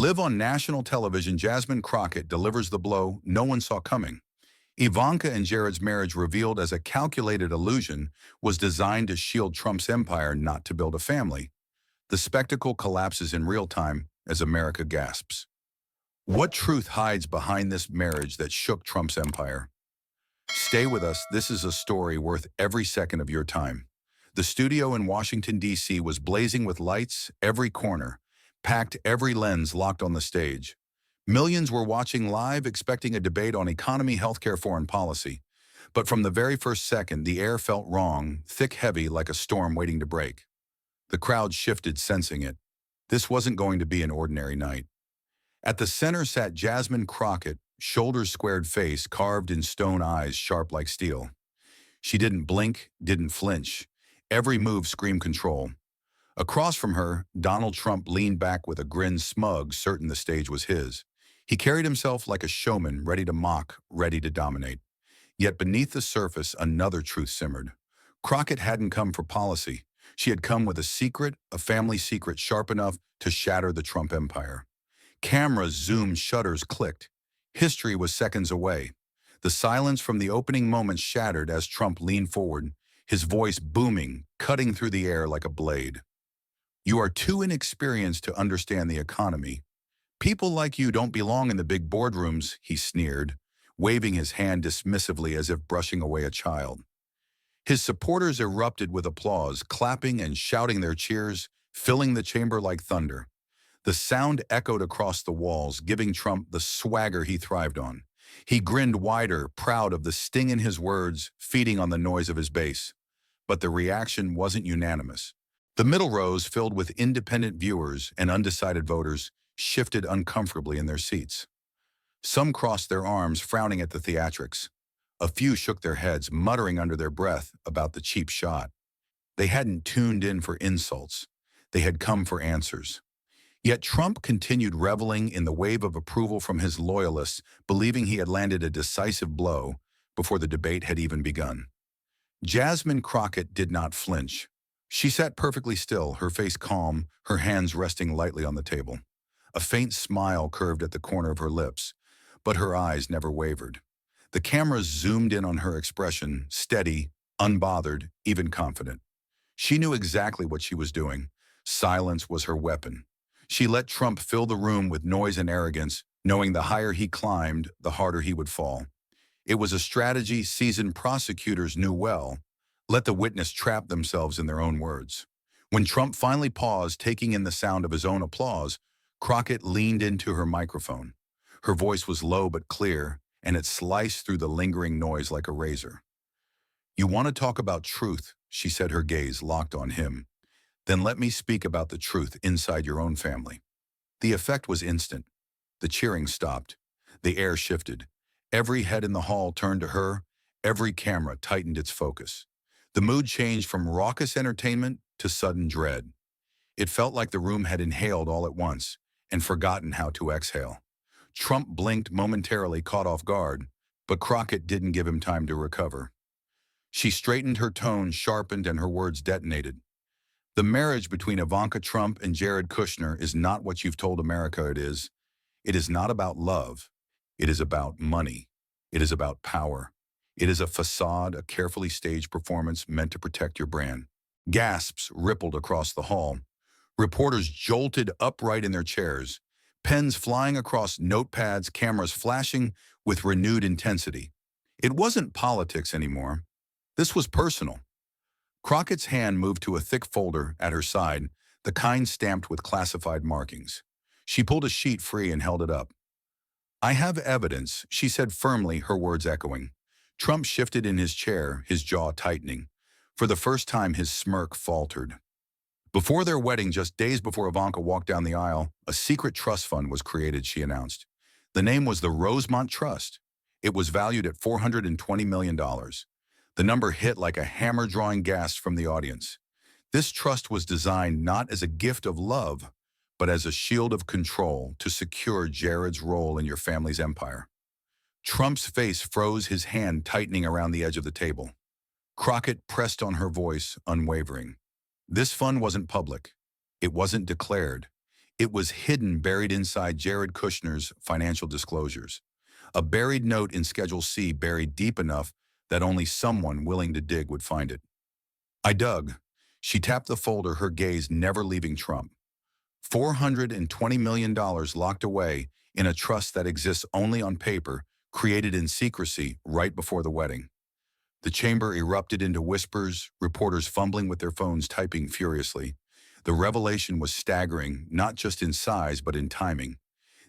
Live on national television, Jasmine Crockett delivers the blow no one saw coming. Ivanka and Jared's marriage, revealed as a calculated illusion, was designed to shield Trump's empire, not to build a family. The spectacle collapses in real time as America gasps. What truth hides behind this marriage that shook Trump's empire? Stay with us. This is a story worth every second of your time. The studio in Washington, D.C. was blazing with lights every corner, packed, every lens locked on the stage. Millions were watching live, expecting a debate on economy, healthcare, foreign policy. But from the very first second, the air felt wrong, thick, heavy, like a storm waiting to break. The crowd shifted, sensing it. This wasn't going to be an ordinary night. At the center sat Jasmine Crockett, shoulders squared, face carved in stone, eyes sharp like steel. She didn't blink, didn't flinch. Every move screamed control. Across from her, Donald Trump leaned back with a grin, smug, certain the stage was his. He carried himself like a showman, ready to mock, ready to dominate. Yet beneath the surface, another truth simmered. Crockett hadn't come for policy. She had come with a secret, a family secret sharp enough to shatter the Trump empire. Cameras zoomed, shutters clicked. History was seconds away. The silence from the opening moments shattered as Trump leaned forward, his voice booming, cutting through the air like a blade. "You are too inexperienced to understand the economy. People like you don't belong in the big boardrooms," he sneered, waving his hand dismissively as if brushing away a child. His supporters erupted with applause, clapping and shouting their cheers, filling the chamber like thunder. The sound echoed across the walls, giving Trump the swagger he thrived on. He grinned wider, proud of the sting in his words, feeding on the noise of his base. But the reaction wasn't unanimous. The middle rows, filled with independent viewers and undecided voters, shifted uncomfortably in their seats. Some crossed their arms, frowning at the theatrics. A few shook their heads, muttering under their breath about the cheap shot. They hadn't tuned in for insults. They had come for answers. Yet Trump continued reveling in the wave of approval from his loyalists, believing he had landed a decisive blow before the debate had even begun. Jasmine Crockett did not flinch. She sat perfectly still, her face calm, her hands resting lightly on the table. A faint smile curved at the corner of her lips, but her eyes never wavered. The cameras zoomed in on her expression, steady, unbothered, even confident. She knew exactly what she was doing. Silence was her weapon. She let Trump fill the room with noise and arrogance, knowing the higher he climbed, the harder he would fall. It was a strategy seasoned prosecutors knew well. Let the witness trap themselves in their own words. When Trump finally paused, taking in the sound of his own applause, Crockett leaned into her microphone. Her voice was low but clear, and it sliced through the lingering noise like a razor. "You want to talk about truth," she said, her gaze locked on him. "Then let me speak about the truth inside your own family." The effect was instant. The cheering stopped. The air shifted. Every head in the hall turned to her. Every camera tightened its focus. The mood changed from raucous entertainment to sudden dread. It felt like the room had inhaled all at once and forgotten how to exhale. Trump blinked momentarily, caught off guard, but Crockett didn't give him time to recover. She straightened, her tone sharpened, and her words detonated. "The marriage between Ivanka Trump and Jared Kushner is not what you've told America it is. It is not about love. It is about money. It is about power. It is a facade, a carefully staged performance meant to protect your brand." Gasps rippled across the hall. Reporters jolted upright in their chairs, pens flying across notepads, cameras flashing with renewed intensity. It wasn't politics anymore. This was personal. Crockett's hand moved to a thick folder at her side, the kind stamped with classified markings. She pulled a sheet free and held it up. "I have evidence," she said firmly, her words echoing. Trump shifted in his chair, his jaw tightening. For the first time, his smirk faltered. Before their wedding, just days before Ivanka walked down the aisle, a secret trust fund was created, she announced. The name was the Rosemont Trust. It was valued at $420 million. The number hit like a hammer, drawing gasps from the audience. This trust was designed not as a gift of love, but as a shield of control to secure Jared's role in your family's empire. Trump's face froze, his hand tightening around the edge of the table. Crockett pressed on her voice, unwavering. This fund wasn't public. It wasn't declared. It was hidden, buried inside Jared Kushner's financial disclosures. A buried note in Schedule C, buried deep enough that only someone willing to dig would find it. I dug. She tapped the folder, her gaze never leaving Trump. $420 million locked away in a trust that exists only on paper, created in secrecy right before the wedding. The chamber erupted into whispers, reporters fumbling with their phones, typing furiously. The revelation was staggering, not just in size, but in timing.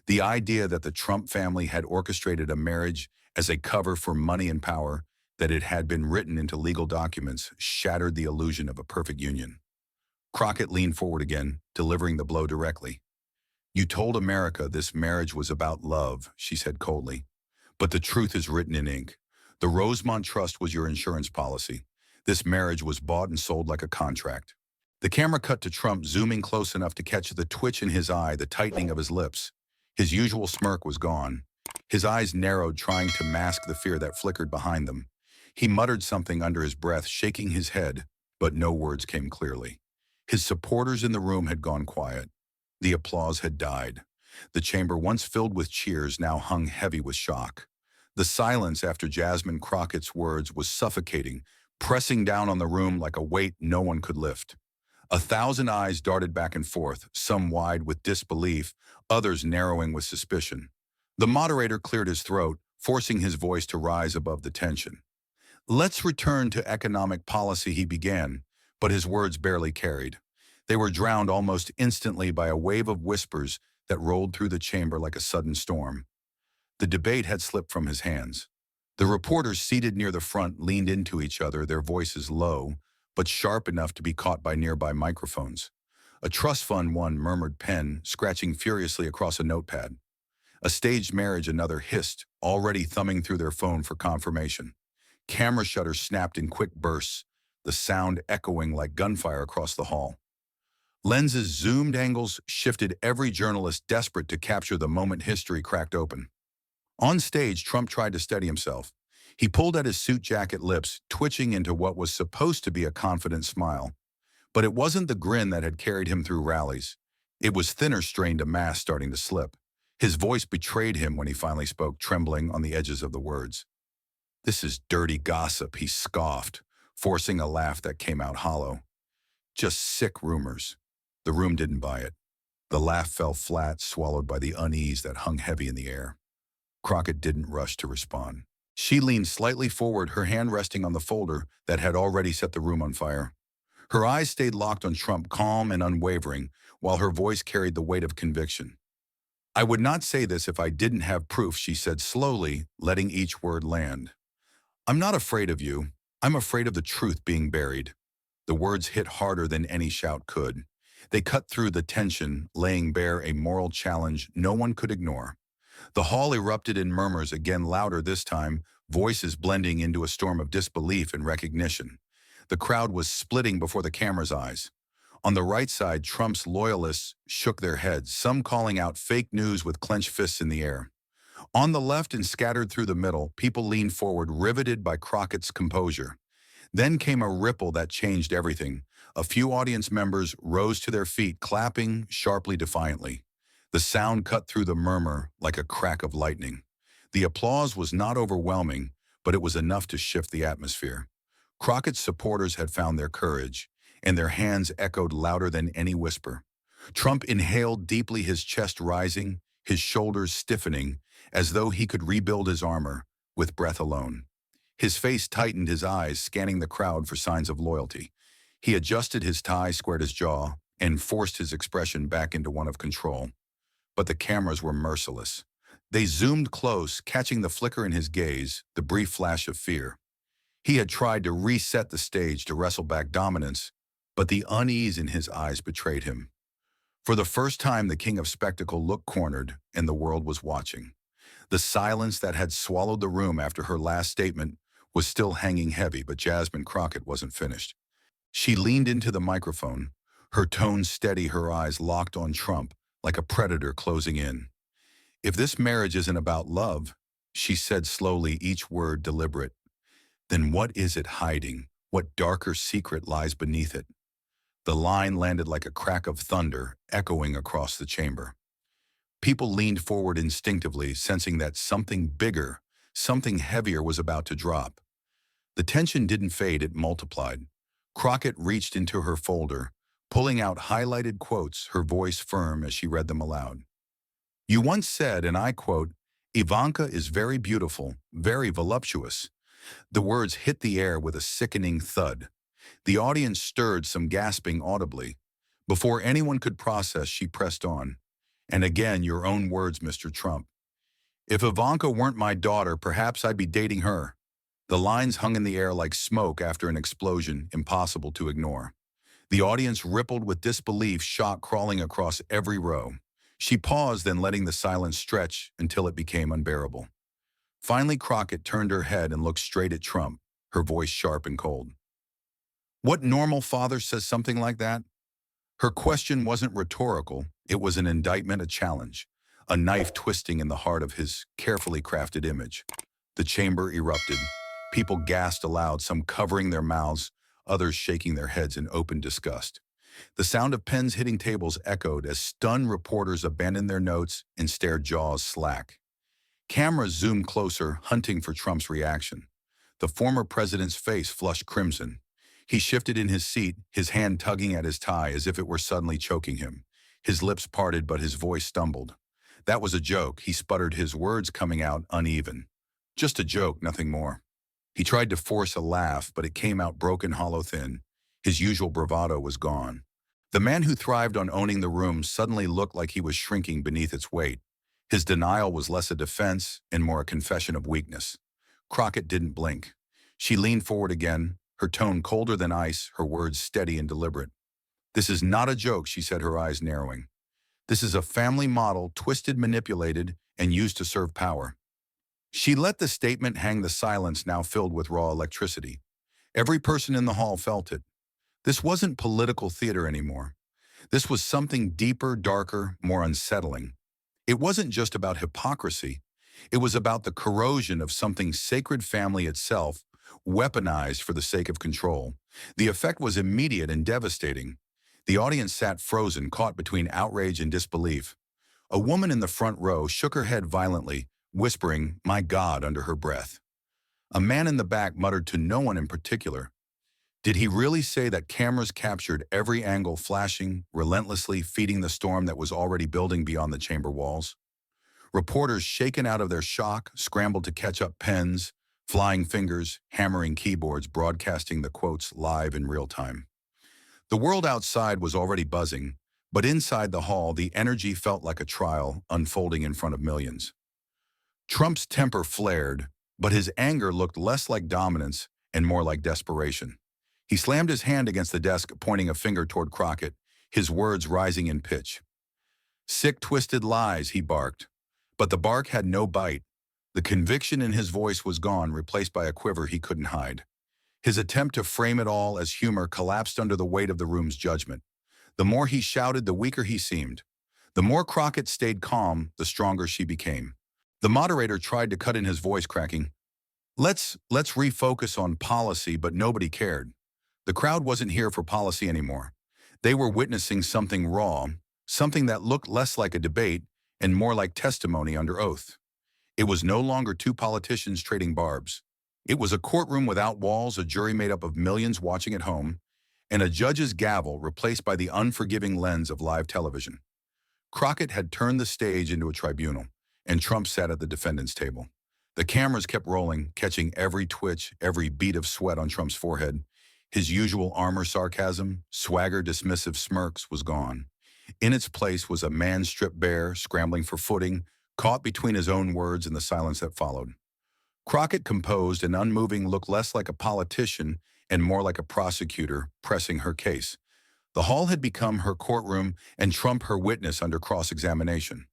The idea that the Trump family had orchestrated a marriage as a cover for money and power, that it had been written into legal documents, shattered the illusion of a perfect union. Crockett leaned forward again, delivering the blow directly. "You told America this marriage was about love," she said coldly. "But the truth is written in ink. The Rosemont Trust was your insurance policy. This marriage was bought and sold like a contract." The camera cut to Trump, zooming close enough to catch the twitch in his eye, the tightening of his lips. His usual smirk was gone. His eyes narrowed, trying to mask the fear that flickered behind them. He muttered something under his breath, shaking his head, but no words came clearly. His supporters in the room had gone quiet. The applause had died. The chamber, once filled with cheers, now hung heavy with shock. The silence after Jasmine Crockett's words was suffocating, pressing down on the room like a weight no one could lift. 1,000 eyes darted back and forth, some wide with disbelief, others narrowing with suspicion. The moderator cleared his throat, forcing his voice to rise above the tension. "Let's return to economic policy," he began, but his words barely carried. They were drowned almost instantly by a wave of whispers that rolled through the chamber like a sudden storm. The debate had slipped from his hands. The reporters seated near the front leaned into each other, their voices low, but sharp enough to be caught by nearby microphones. A trust fund one murmured, pen scratching furiously across a notepad. A staged marriage another hissed, already thumbing through their phone for confirmation. Camera shutters snapped in quick bursts, the sound echoing like gunfire across the hall. Lenses zoomed, angles shifted, every journalist desperate to capture the moment history cracked open. On stage, Trump tried to steady himself. He pulled at his suit jacket, lips twitching into what was supposed to be a confident smile. But it wasn't the grin that had carried him through rallies. It was thinner, strained, a mask starting to slip. His voice betrayed him when he finally spoke, trembling on the edges of the words. "This is dirty gossip," he scoffed, forcing a laugh that came out hollow. "Just sick rumors." The room didn't buy it. The laugh fell flat, swallowed by the unease that hung heavy in the air. Crockett didn't rush to respond. She leaned slightly forward, her hand resting on the folder that had already set the room on fire. Her eyes stayed locked on Trump, calm and unwavering, while her voice carried the weight of conviction. "I would not say this if I didn't have proof," she said slowly, letting each word land. "I'm not afraid of you. I'm afraid of the truth being buried." The words hit harder than any shout could. They cut through the tension, laying bare a moral challenge no one could ignore. The hall erupted in murmurs, again louder this time, voices blending into a storm of disbelief and recognition. The crowd was splitting before the camera's eyes. On the right side, Trump's loyalists shook their heads, some calling out fake news with clenched fists in the air. On the left and scattered through the middle, people leaned forward, riveted by Crockett's composure. Then came a ripple that changed everything. A few audience members rose to their feet, clapping sharply, defiantly. The sound cut through the murmur like a crack of lightning. The applause was not overwhelming, but it was enough to shift the atmosphere. Crockett's supporters had found their courage, and their hands echoed louder than any whisper. Trump inhaled deeply, his chest rising, his shoulders stiffening, as though he could rebuild his armor with breath alone. His face tightened, his eyes scanning the crowd for signs of loyalty. He adjusted his tie, squared his jaw, and forced his expression back into one of control. But the cameras were merciless. They zoomed close, catching the flicker in his gaze, the brief flash of fear. He had tried to reset the stage, to wrestle back dominance, but the unease in his eyes betrayed him. For the first time, the king of spectacle looked cornered, and the world was watching. The silence that had swallowed the room after her last statement was still hanging heavy, but Jasmine Crockett wasn't finished. She leaned into the microphone, her tone steady, her eyes locked on Trump like a predator closing in. "If this marriage isn't about love," she said slowly, each word deliberate, "then what is it hiding? What darker secret lies beneath it?" The line landed like a crack of thunder, echoing across the chamber. People leaned forward instinctively, sensing that something bigger, something heavier was about to drop. The tension didn't fade, it multiplied. Crockett reached into her folder, pulling out highlighted quotes, her voice firm as she read them aloud. You once said, and I quote, "Ivanka is very beautiful, very voluptuous." The words hit the air with a sickening thud. The audience stirred, some gasping audibly. Before anyone could process, she pressed on. And again, your own words, Mr. Trump. If Ivanka weren't my daughter, perhaps I'd be dating her. The lines hung in the air like smoke after an explosion, impossible to ignore. The audience rippled with disbelief, shock crawling across every row. She paused, then letting the silence stretch until it became unbearable. Finally, Crockett turned her head and looked straight at Trump, her voice sharp and cold. What normal father says something like that? Her question wasn't rhetorical, it was an indictment, a challenge, a knife twisting in the heart of his carefully crafted image. The chamber erupted. People gasped aloud, some covering their mouths, others shaking their heads in open disgust. The sound of pens hitting tables echoed as stunned reporters abandoned their notes and stared, jaws slack. Cameras zoomed closer, hunting for Trump's reaction. The former president's face flushed crimson. He shifted in his seat, his hand tugging at his tie as if it were suddenly choking him. His lips parted, but his voice stumbled. That was a joke, he sputtered, his words coming out uneven. Just a joke, nothing more. He tried to force a laugh, but it came out broken, hollow, thin. His usual bravado was gone. The man who thrived on owning the room suddenly looked like he was shrinking beneath its weight. His denial was less a defense and more a confession of weakness. Crockett didn't blink. She leaned forward again, her tone colder than ice, her words steady and deliberate. This is not a joke, she said, her eyes narrowing. This is a family model, twisted, manipulated, and used to serve power. She let the statement hang, the silence now filled with raw electricity. Every person in the hall felt it. This wasn't political theater anymore. This was something deeper, darker, more unsettling. It wasn't just about hypocrisy. It was about the corrosion of something sacred, family itself, weaponized for the sake of control. The effect was immediate and devastating. The audience sat frozen, caught between outrage and disbelief. A woman in the front row shook her head violently, whispering, "My God," under her breath. A man in the back muttered to no one in particular. Did he really say that cameras captured every angle, flashing, relentlessly feeding the storm that was already building beyond the chamber walls? Reporters, shaken out of their shock, scrambled to catch up pens, flying fingers, hammering keyboards, broadcasting the quotes live in real time. The world outside was already buzzing, but inside the hall, the energy felt like a trial unfolding in front of millions. Trump's temper flared, but his anger looked less like dominance and more like desperation. He slammed his hand against the desk, pointing a finger toward Crockett, his words rising in pitch. "Sick, twisted lies," he barked. But the bark had no bite. The conviction in his voice was gone, replaced by a quiver he couldn't hide. His attempt to frame it all as humor collapsed under the weight of the room's judgment. The more he shouted, the weaker he seemed. The more Crockett stayed calm, the stronger she became. The moderator tried to cut in, his voice cracking. Let's refocus on policy," but nobody cared. The crowd wasn't here for policy anymore. They were witnessing something raw, something that looked less like a debate and more like testimony under oath. It was no longer two politicians trading barbs. It was a courtroom without walls, a jury made up of millions watching at home, and a judge's gavel replaced by the unforgiving lens of live television. Crockett had turned the stage into a tribunal, and Trump sat at the defendant's table. The cameras kept rolling, catching every twitch, every bead of sweat on Trump's forehead. His usual armor, sarcasm, swagger, dismissive smirks was gone. In its place was a man stripped bare, scrambling for footing, caught between his own words and the silence that followed. Crockett, composed and unmoving, looked less like a politician and more like a prosecutor pressing her case. The hall had become her courtroom and Trump her witness under cross-examination.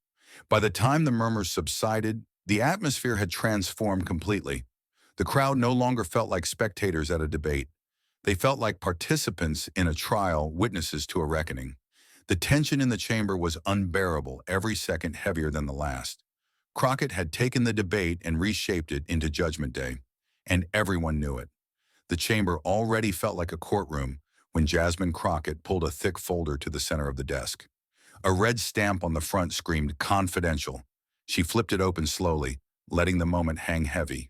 By the time the murmurs subsided, the atmosphere had transformed completely. The crowd no longer felt like spectators at a debate. They felt like participants in a trial, witnesses to a reckoning. The tension in the chamber was unbearable, every second heavier than the last. Crockett had taken the debate and reshaped it into Judgment Day, and everyone knew it. The chamber already felt like a courtroom when Jasmine Crockett pulled a thick folder to the center of the desk. A red stamp on the front screamed "Confidential." She flipped it open slowly, letting the moment hang heavy.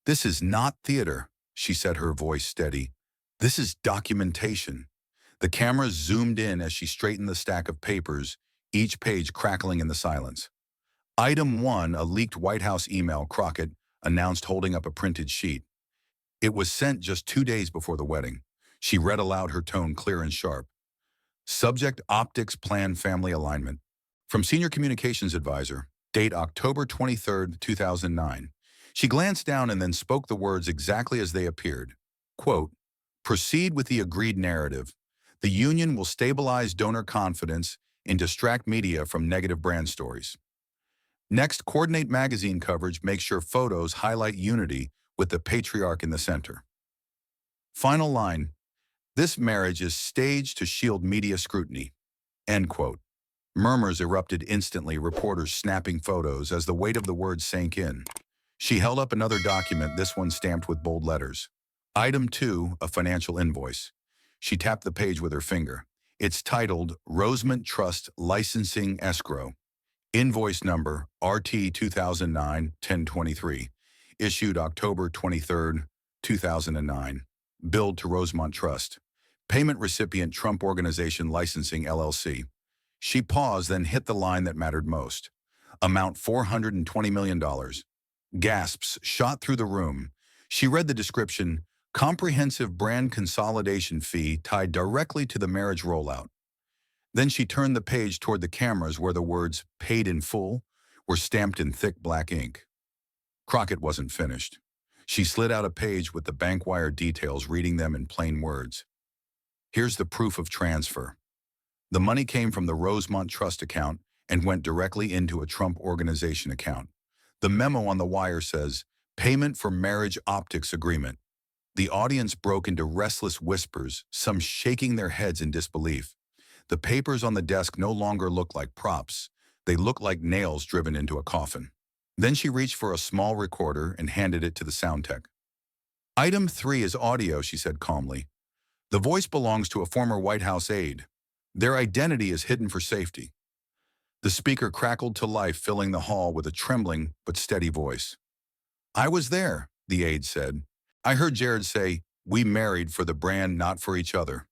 "This is not theater," she said, her voice steady. "This is documentation." The camera zoomed in as she straightened the stack of papers, each page crackling in the silence. Item 1, a leaked White House email, Crockett announced, holding up a printed sheet. It was sent just 2 days before the wedding. She read aloud, her tone clear and sharp. Subject: Optics Plan Family Alignment. From Senior Communications Advisor. Date: October 23, 2009. She glanced down and then spoke the words exactly as they appeared. Quote, "Proceed with the agreed narrative. The union will stabilize donor confidence and distract media from negative brand stories. Next, coordinate magazine coverage. Make sure photos highlight unity with the patriarch in the center." Final line: "This marriage is staged to shield media scrutiny." End quote. Murmurs erupted instantly, reporters snapping photos as the weight of the words sank in. She held up another document, this one stamped with bold letters. Item 2, a financial invoice. She tapped the page with her finger. It's titled Rosemont Trust Licensing Escrow. Invoice number RT 2009-1023. Issued October 23, 2009. Billed to Rosemont Trust. Payment recipient: Trump Organization Licensing LLC. She paused, then hit the line that mattered most. Amount $420 million. Gasps shot through the room. She read the description: comprehensive brand consolidation fee tied directly to the marriage rollout. Then she turned the page toward the cameras where the words "paid in full" were stamped in thick black ink. Crockett wasn't finished. She slid out a page with the bank wire details, reading them in plain words. Here's the proof of transfer. The money came from the Rosemont Trust account and went directly into a Trump Organization account. The memo on the wire says, "Payment for marriage optics agreement." The audience broke into restless whispers, some shaking their heads in disbelief. The papers on the desk no longer looked like props. They looked like nails driven into a coffin. Then she reached for a small recorder and handed it to the sound tech. Item 3 is audio, she said calmly. The voice belongs to a former White House aide. Their identity is hidden for safety. The speaker crackled to life, filling the hall with a trembling but steady voice. "I was there," the aide said. "I heard Jared say, 'We married for the brand, not for each other.'"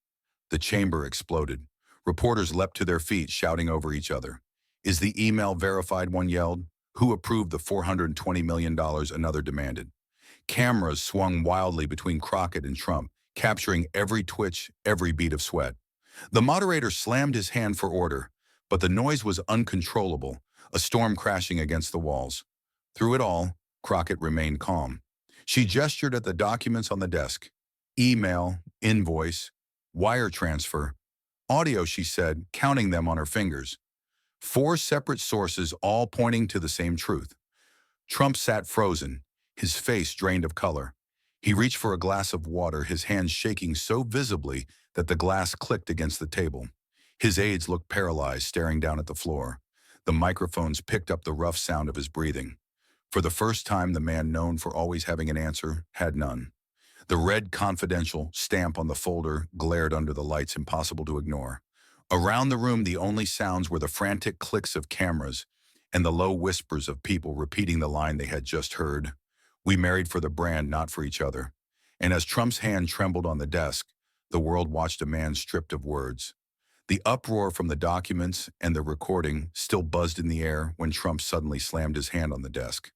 The chamber exploded. Reporters leapt to their feet, shouting over each other. "Is the email verified?" one yelled. "Who approved the $420 million?" another demanded. Cameras swung wildly between Crockett and Trump, capturing every twitch, every bead of sweat. The moderator slammed his hand for order, but the noise was uncontrollable, a storm crashing against the walls. Through it all, Crockett remained calm. She gestured at the documents on the desk. Email, invoice, wire transfer, audio, she said, counting them on her fingers. 4 separate sources, all pointing to the same truth. Trump sat frozen, his face drained of color. He reached for a glass of water, his hands shaking so visibly that the glass clicked against the table. His aides looked paralyzed, staring down at the floor. The microphones picked up the rough sound of his breathing. For the first time, the man known for always having an answer had none. The red "confidential" stamp on the folder glared under the lights, impossible to ignore. Around the room, the only sounds were the frantic clicks of cameras and the low whispers of people repeating the line they had just heard. "We married for the brand, not for each other." And as Trump's hand trembled on the desk, the world watched a man stripped of words. The uproar from the documents and the recording still buzzed in the air when Trump suddenly slammed his hand on the desk.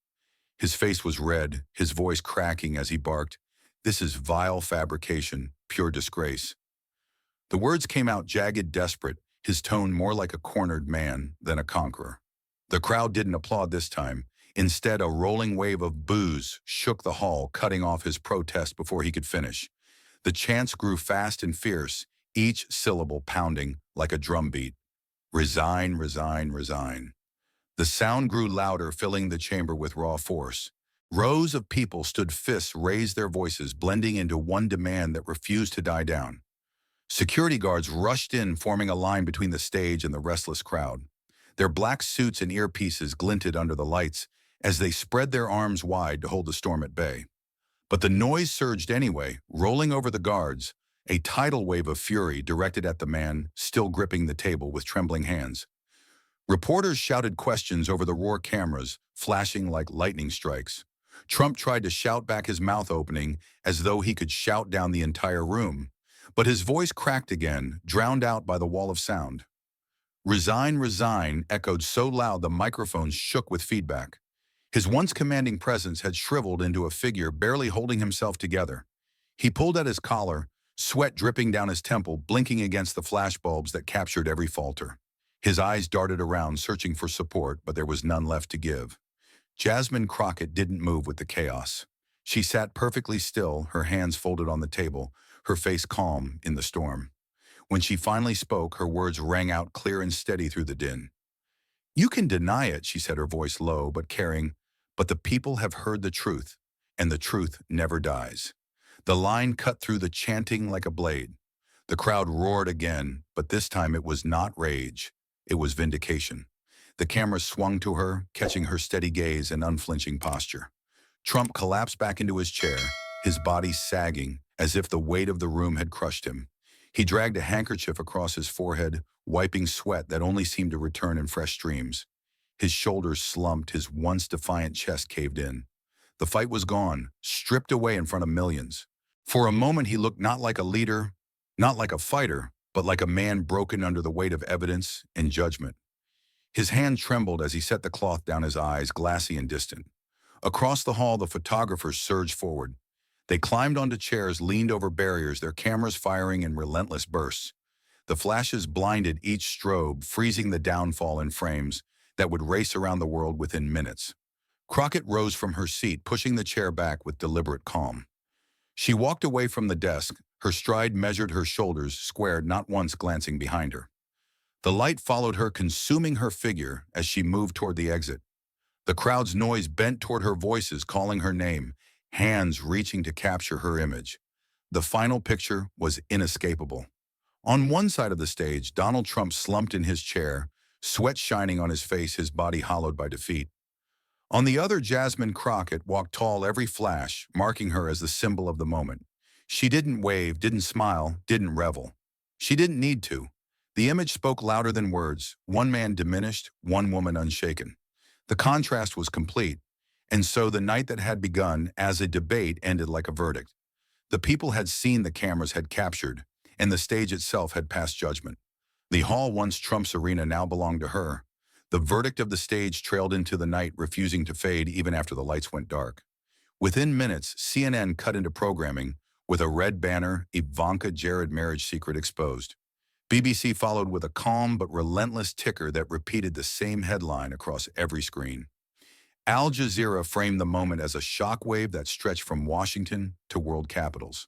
His face was red, his voice cracking as he barked, "This is vile fabrication, pure disgrace." The words came out jagged, desperate, his tone more like a cornered man than a conqueror. The crowd didn't applaud this time. Instead, a rolling wave of boos shook the hall, cutting off his protest before he could finish. The chants grew fast and fierce, each syllable pounding like a drumbeat. "Resign, resign, resign." The sound grew louder, filling the chamber with raw force. Rows of people stood, fists raised, their voices blending into one demand that refused to die down. Security guards rushed in, forming a line between the stage and the restless crowd. Their black suits and earpieces glinted under the lights as they spread their arms wide to hold the storm at bay. But the noise surged anyway, rolling over the guards, a tidal wave of fury directed at the man still gripping the table with trembling hands. Reporters shouted questions over the roar cameras, flashing like lightning strikes. Trump tried to shout back, his mouth opening as though he could shout down the entire room. But his voice cracked again, drowned out by the wall of sound. "Resign, resign," echoed so loud the microphones shook with feedback. His once commanding presence had shriveled into a figure barely holding himself together. He pulled at his collar, sweat dripping down his temple, blinking against the flashbulbs that captured every falter. His eyes darted around, searching for support, but there was none left to give. Jasmine Crockett didn't move with the chaos. She sat perfectly still, her hands folded on the table, her face calm in the storm. When she finally spoke, her words rang out clear and steady through the din. "You can deny it," she said, her voice low but caring, "but the people have heard the truth, and the truth never dies." The line cut through the chanting like a blade. The crowd roared again, but this time it was not rage. It was vindication. The camera swung to her, catching her steady gaze and unflinching posture. Trump collapsed back into his chair, his body sagging as if the weight of the room had crushed him. He dragged a handkerchief across his forehead, wiping sweat that only seemed to return in fresh streams. His shoulders slumped, his once defiant chest caved in. The fight was gone, stripped away in front of millions. For a moment he looked not like a leader, not like a fighter, but like a man broken under the weight of evidence and judgment. His hand trembled as he set the cloth down, his eyes glassy and distant. Across the hall, the photographers surged forward. They climbed onto chairs, leaned over barriers, their cameras firing in relentless bursts. The flashes blinded each strobe, freezing the downfall in frames that would race around the world within minutes. Crockett rose from her seat, pushing the chair back with deliberate calm. She walked away from the desk, her stride measured, her shoulders squared, not once glancing behind her. The light followed her, consuming her figure as she moved toward the exit. The crowd's noise bent toward her, voices calling her name, hands reaching to capture her image. The final picture was inescapable. On one side of the stage, Donald Trump slumped in his chair, sweat shining on his face, his body hollowed by defeat. On the other, Jasmine Crockett walked tall, every flash marking her as the symbol of the moment. She didn't wave, didn't smile, didn't revel. She didn't need to. The image spoke louder than words, one man diminished, one woman unshaken. The contrast was complete, and so the night that had begun as a debate ended like a verdict. The people had seen, the cameras had captured, and the stage itself had passed judgment. The hall, once Trump's arena, now belonged to her. The verdict of the stage trailed into the night, refusing to fade even after the lights went dark. Within minutes, CNN cut into programming with a red banner, "Ivanka Jared marriage secret exposed." BBC followed with a calm but relentless ticker that repeated the same headline across every screen. Al Jazeera framed the moment as a shockwave that stretched from Washington to world capitals.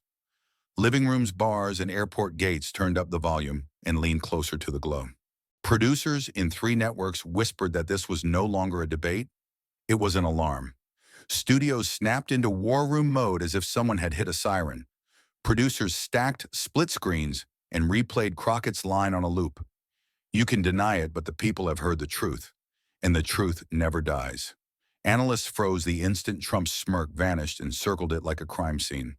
Living rooms, bars, and airport gates turned up the volume and leaned closer to the glow. Producers in 3 networks whispered that this was no longer a debate, it was an alarm. Studios snapped into war room mode as if someone had hit a siren. Producers stacked split screens and replayed Crockett's line on a loop. "You can deny it, but the people have heard the truth, and the truth never dies." Analysts froze the instant Trump's smirk vanished and circled it like a crime scene.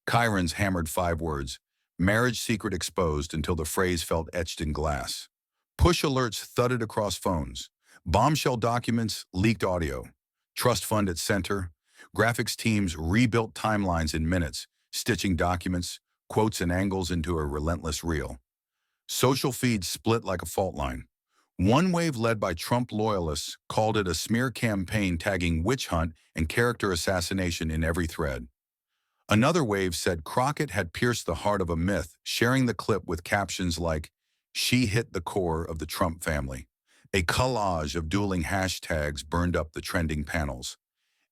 Chirons hammered 5 words, "marriage secret exposed," until the phrase felt etched in glass. Push alerts thudded across phones. Bombshell documents, leaked audio. Trust fund at center. Graphics teams rebuilt timelines in minutes, stitching documents, quotes, and angles into a relentless reel. Social feeds split like a fault line. One wave, led by Trump loyalists, called it a smear campaign, tagging witch hunt and character assassination in every thread. Another wave said Crockett had pierced the heart of a myth, sharing the clip with captions like, "She hit the core of the Trump family." A collage of dueling hashtags burned up the trending panels.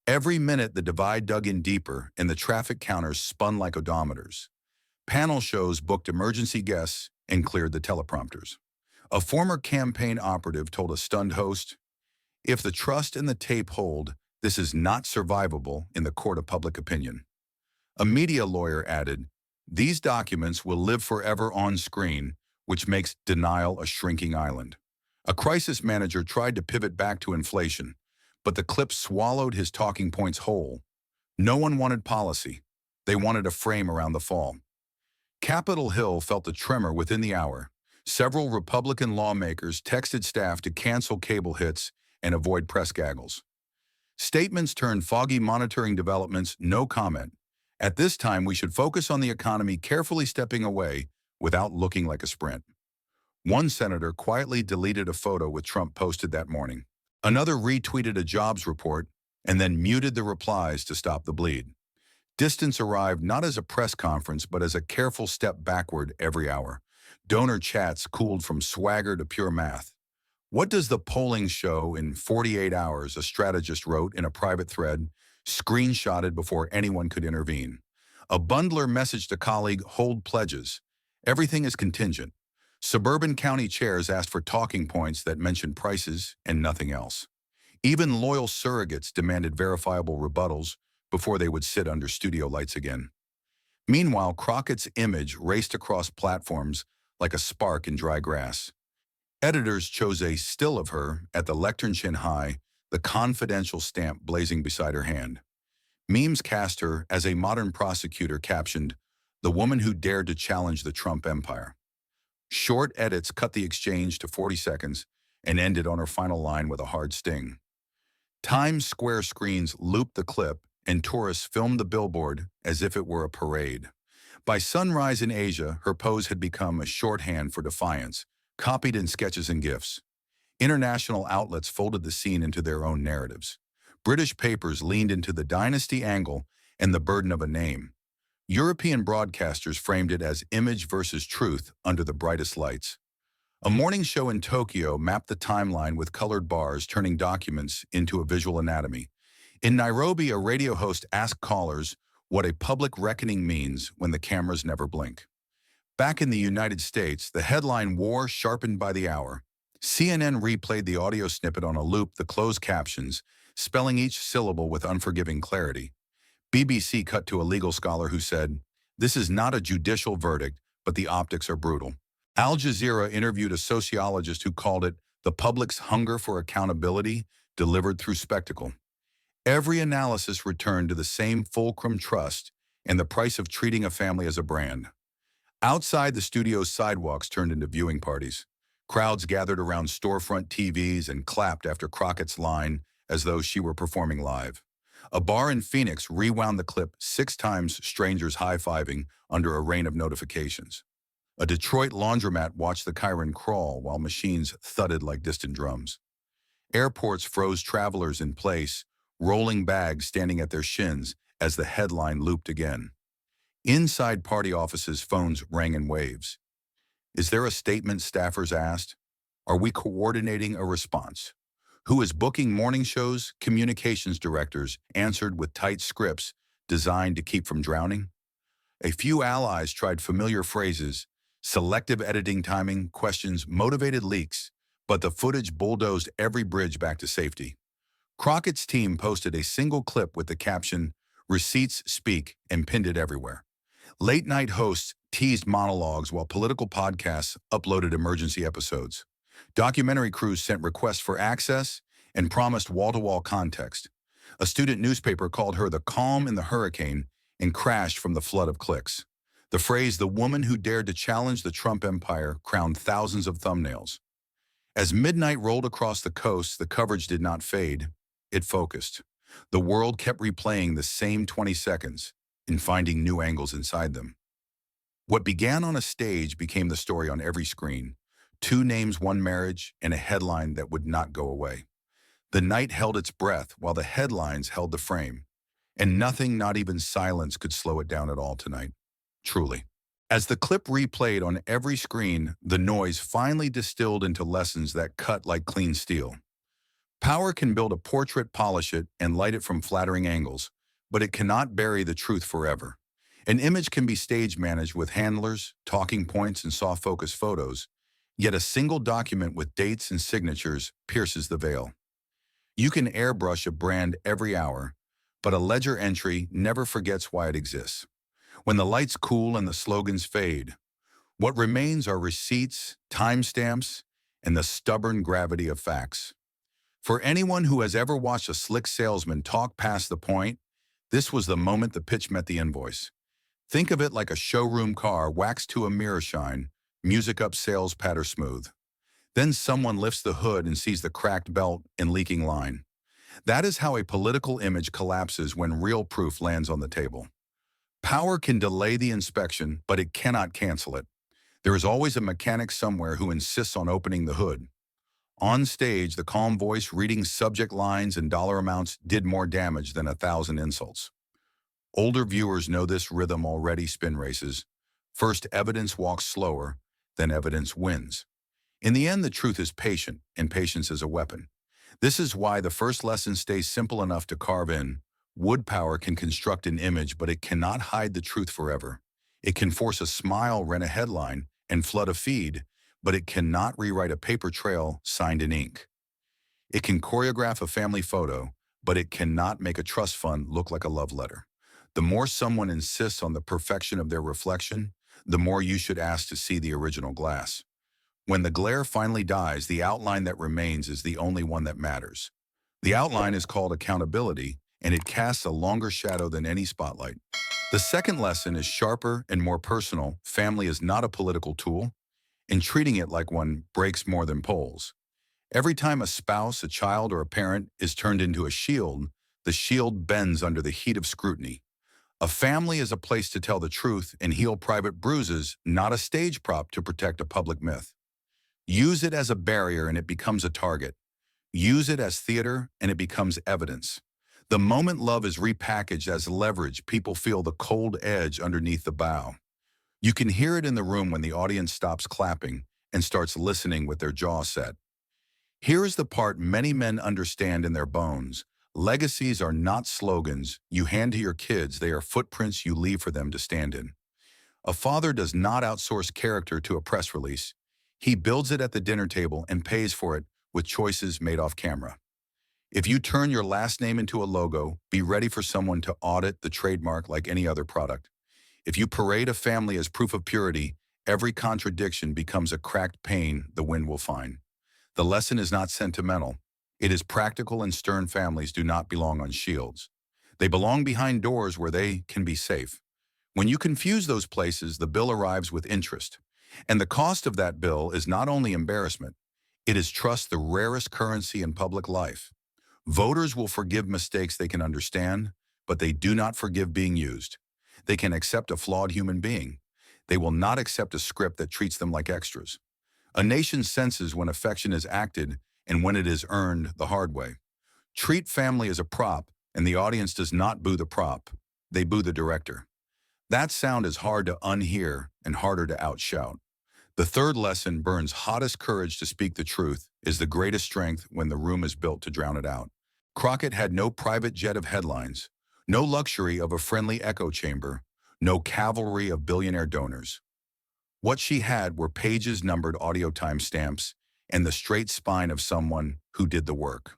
Every minute, the divide dug in deeper, and the traffic counters spun like odometers. Panel shows booked emergency guests and cleared the teleprompters. A former campaign operative told a stunned host, "If the trust and the tape hold, this is not survivable in the court of public opinion." A media lawyer added, "These documents will live forever on screen, which makes denial a shrinking island." A crisis manager tried to pivot back to inflation, but the clip swallowed his talking points whole. No one wanted policy. They wanted a frame around the fall. Capitol Hill felt a tremor within the hour. Several Republican lawmakers texted staff to cancel cable hits and avoid press gaggles. Statements turned foggy, monitoring developments, no comment. At this time, we should focus on the economy, carefully stepping away without looking like a sprint. One senator quietly deleted a photo with Trump posted that morning. Another retweeted a jobs report and then muted the replies to stop the bleed. Distance arrived not as a press conference, but as a careful step backward every hour. Donor chats cooled from swagger to pure math. What does the polling show in 48 hours, a strategist wrote in a private thread, screenshotted before anyone could intervene. A bundler messaged a colleague, hold pledges. Everything is contingent. Suburban county chairs asked for talking points that mentioned prices and nothing else. Even loyal surrogates demanded verifiable rebuttals before they would sit under studio lights again. Meanwhile, Crockett's image raced across platforms like a spark in dry grass. Editors chose a still of her at the lectern chin high, the confidential stamp blazing beside her hand. Memes cast her as a modern prosecutor captioned, "The woman who dared to challenge the Trump empire." Short edits cut the exchange to 40 seconds and ended on her final line with a hard sting. Times Square screens looped the clip, and tourists filmed the billboard as if it were a parade. By sunrise in Asia, her pose had become a shorthand for defiance, copied in sketches and GIFs. International outlets folded the scene into their own narratives. British papers leaned into the dynasty angle and the burden of a name. European broadcasters framed it as image versus truth under the brightest lights. A morning show in Tokyo mapped the timeline with colored bars, turning documents into a visual anatomy. In Nairobi, a radio host asked callers what a public reckoning means when the cameras never blink. Back in the United States, the headline war sharpened by the hour. CNN replayed the audio snippet on a loop, the closed captions, spelling each syllable with unforgiving clarity. BBC cut to a legal scholar who said, "This is not a judicial verdict, but the optics are brutal." Al Jazeera interviewed a sociologist who called it the public's hunger for accountability delivered through spectacle. Every analysis returned to the same fulcrum: trust and the price of treating a family as a brand. Outside, the studio's sidewalks turned into viewing parties. Crowds gathered around storefront TVs and clapped after Crockett's line as though she were performing live. A bar in Phoenix rewound the clip 6 times, strangers high-fiving under a rain of notifications. A Detroit laundromat watched the Chiron crawl while machines thudded like distant drums. Airports froze travelers in place, rolling bags standing at their shins as the headline looped again. Inside party offices, phones rang in waves. "Is there a statement?" staffers asked. "Are we coordinating a response?" "Who is booking morning shows?" Communications directors answered with tight scripts designed to keep from drowning. A few allies tried familiar phrases, selective editing, timing, questions, motivated leaks, but the footage bulldozed every bridge back to safety. Crockett's team posted a single clip with the caption, "Receipts speak," and pinned it everywhere. Late-night hosts teased monologues while political podcasts uploaded emergency episodes. Documentary crews sent requests for access and promised wall-to-wall context. A student newspaper called her the calm in the hurricane and crashed from the flood of clicks. The phrase, "the woman who dared to challenge the Trump empire," crowned thousands of thumbnails. As midnight rolled across the coast, the coverage did not fade. It focused. The world kept replaying the same 20 seconds and finding new angles inside them. What began on a stage became the story on every screen. 2 names, 1 marriage, and a headline that would not go away. The night held its breath while the headlines held the frame. And nothing, not even silence, could slow it down at all tonight. Truly. As the clip replayed on every screen, the noise finally distilled into lessons that cut like clean steel. Power can build a portrait, polish it, and light it from flattering angles, but it cannot bury the truth forever. An image can be stage managed with handlers, talking points, and soft focus photos, yet a single document with dates and signatures pierces the veil. You can airbrush a brand every hour, but a ledger entry never forgets why it exists. When the lights cool and the slogans fade, what remains are receipts, timestamps, and the stubborn gravity of facts. For anyone who has ever watched a slick salesman talk past the point, this was the moment the pitch met the invoice. Think of it like a showroom car waxed to a mirror shine, music up, sales patter smooth. Then someone lifts the hood and sees the cracked belt and leaking line. That is how a political image collapses when real proof lands on the table. Power can delay the inspection, but it cannot cancel it. There is always a mechanic somewhere who insists on opening the hood. On stage, the calm voice reading subject lines and dollar amounts did more damage than 1,000 insults. Older viewers know this rhythm already. Spin races. First, evidence walks slower, then evidence wins. In the end, the truth is patient, and patience is a weapon. This is why the first lesson stays simple enough to carve in. Wood power can construct an image, but it cannot hide the truth forever. It can force a smile, rent a headline, and flood a feed, but it cannot rewrite a paper trail signed in ink. It can choreograph a family photo, but it cannot make a trust fund look like a love letter. The more someone insists on the perfection of their reflection, the more you should ask to see the original glass. When the glare finally dies, the outline that remains is the only one that matters. The outline is called accountability, and it casts a longer shadow than any spotlight. The second lesson is sharper and more personal. Family is not a political tool, and treating it like one breaks more than polls. Every time a spouse, a child, or a parent is turned into a shield, the shield bends under the heat of scrutiny. A family is a place to tell the truth and heal private bruises, not a stage prop to protect a public myth. Use it as a barrier and it becomes a target. Use it as theater and it becomes evidence. The moment love is repackaged as leverage, people feel the cold edge underneath the bow. You can hear it in the room when the audience stops clapping and starts listening with their jaw set. Here is the part many men understand in their bones. Legacies are not slogans you hand to your kids, they are footprints you leave for them to stand in. A father does not outsource character to a press release. He builds it at the dinner table and pays for it with choices made off camera. If you turn your last name into a logo, be ready for someone to audit the trademark like any other product. If you parade a family as proof of purity, every contradiction becomes a cracked pane the wind will find. The lesson is not sentimental. It is practical, and stern families do not belong on shields. They belong behind doors where they can be safe. When you confuse those places, the bill arrives with interest. And the cost of that bill is not only embarrassment, it is trust, the rarest currency in public life. Voters will forgive mistakes they can understand, but they do not forgive being used. They can accept a flawed human being. They will not accept a script that treats them like extras. A nation senses when affection is acted and when it is earned the hard way. Treat family as a prop, and the audience does not boo the prop. They boo the director. That sound is hard to unhear and harder to outshout. The third lesson burns hottest. Courage to speak the truth is the greatest strength when the room is built to drown it out. Crockett had no private jet of headlines, no luxury of a friendly echo chamber, no cavalry of billionaire donors. What she had were pages, numbered audio timestamps, and the straight spine of someone who did the work.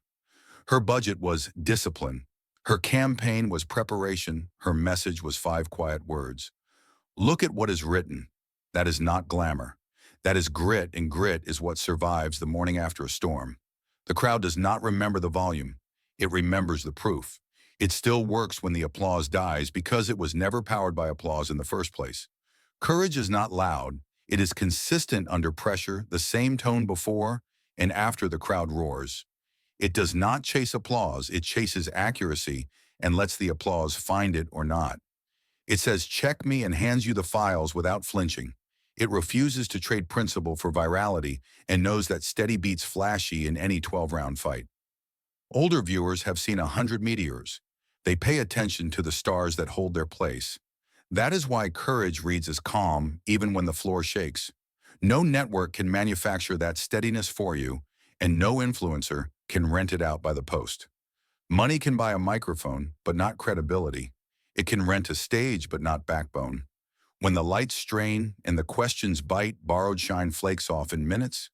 Her budget was discipline. Her campaign was preparation. Her message was 5 quiet words. Look at what is written. That is not glamour. That is grit, and grit is what survives the morning after a storm. The crowd does not remember the volume. It remembers the proof. It still works when the applause dies because it was never powered by applause in the first place. Courage is not loud. It is consistent under pressure, the same tone before and after the crowd roars. It does not chase applause. It chases accuracy and lets the applause find it or not. It says, check me, and hands you the files without flinching. It refuses to trade principle for virality and knows that steady beats flashy in any 12-round fight. Older viewers have seen 100 meteors. They pay attention to the stars that hold their place. That is why courage reads as calm even when the floor shakes. No network can manufacture that steadiness for you, and no influencer can rent it out by the post. Money can buy a microphone, but not credibility. It can rent a stage, but not backbone. When the lights strain and the questions bite, borrowed shine flakes off in minutes.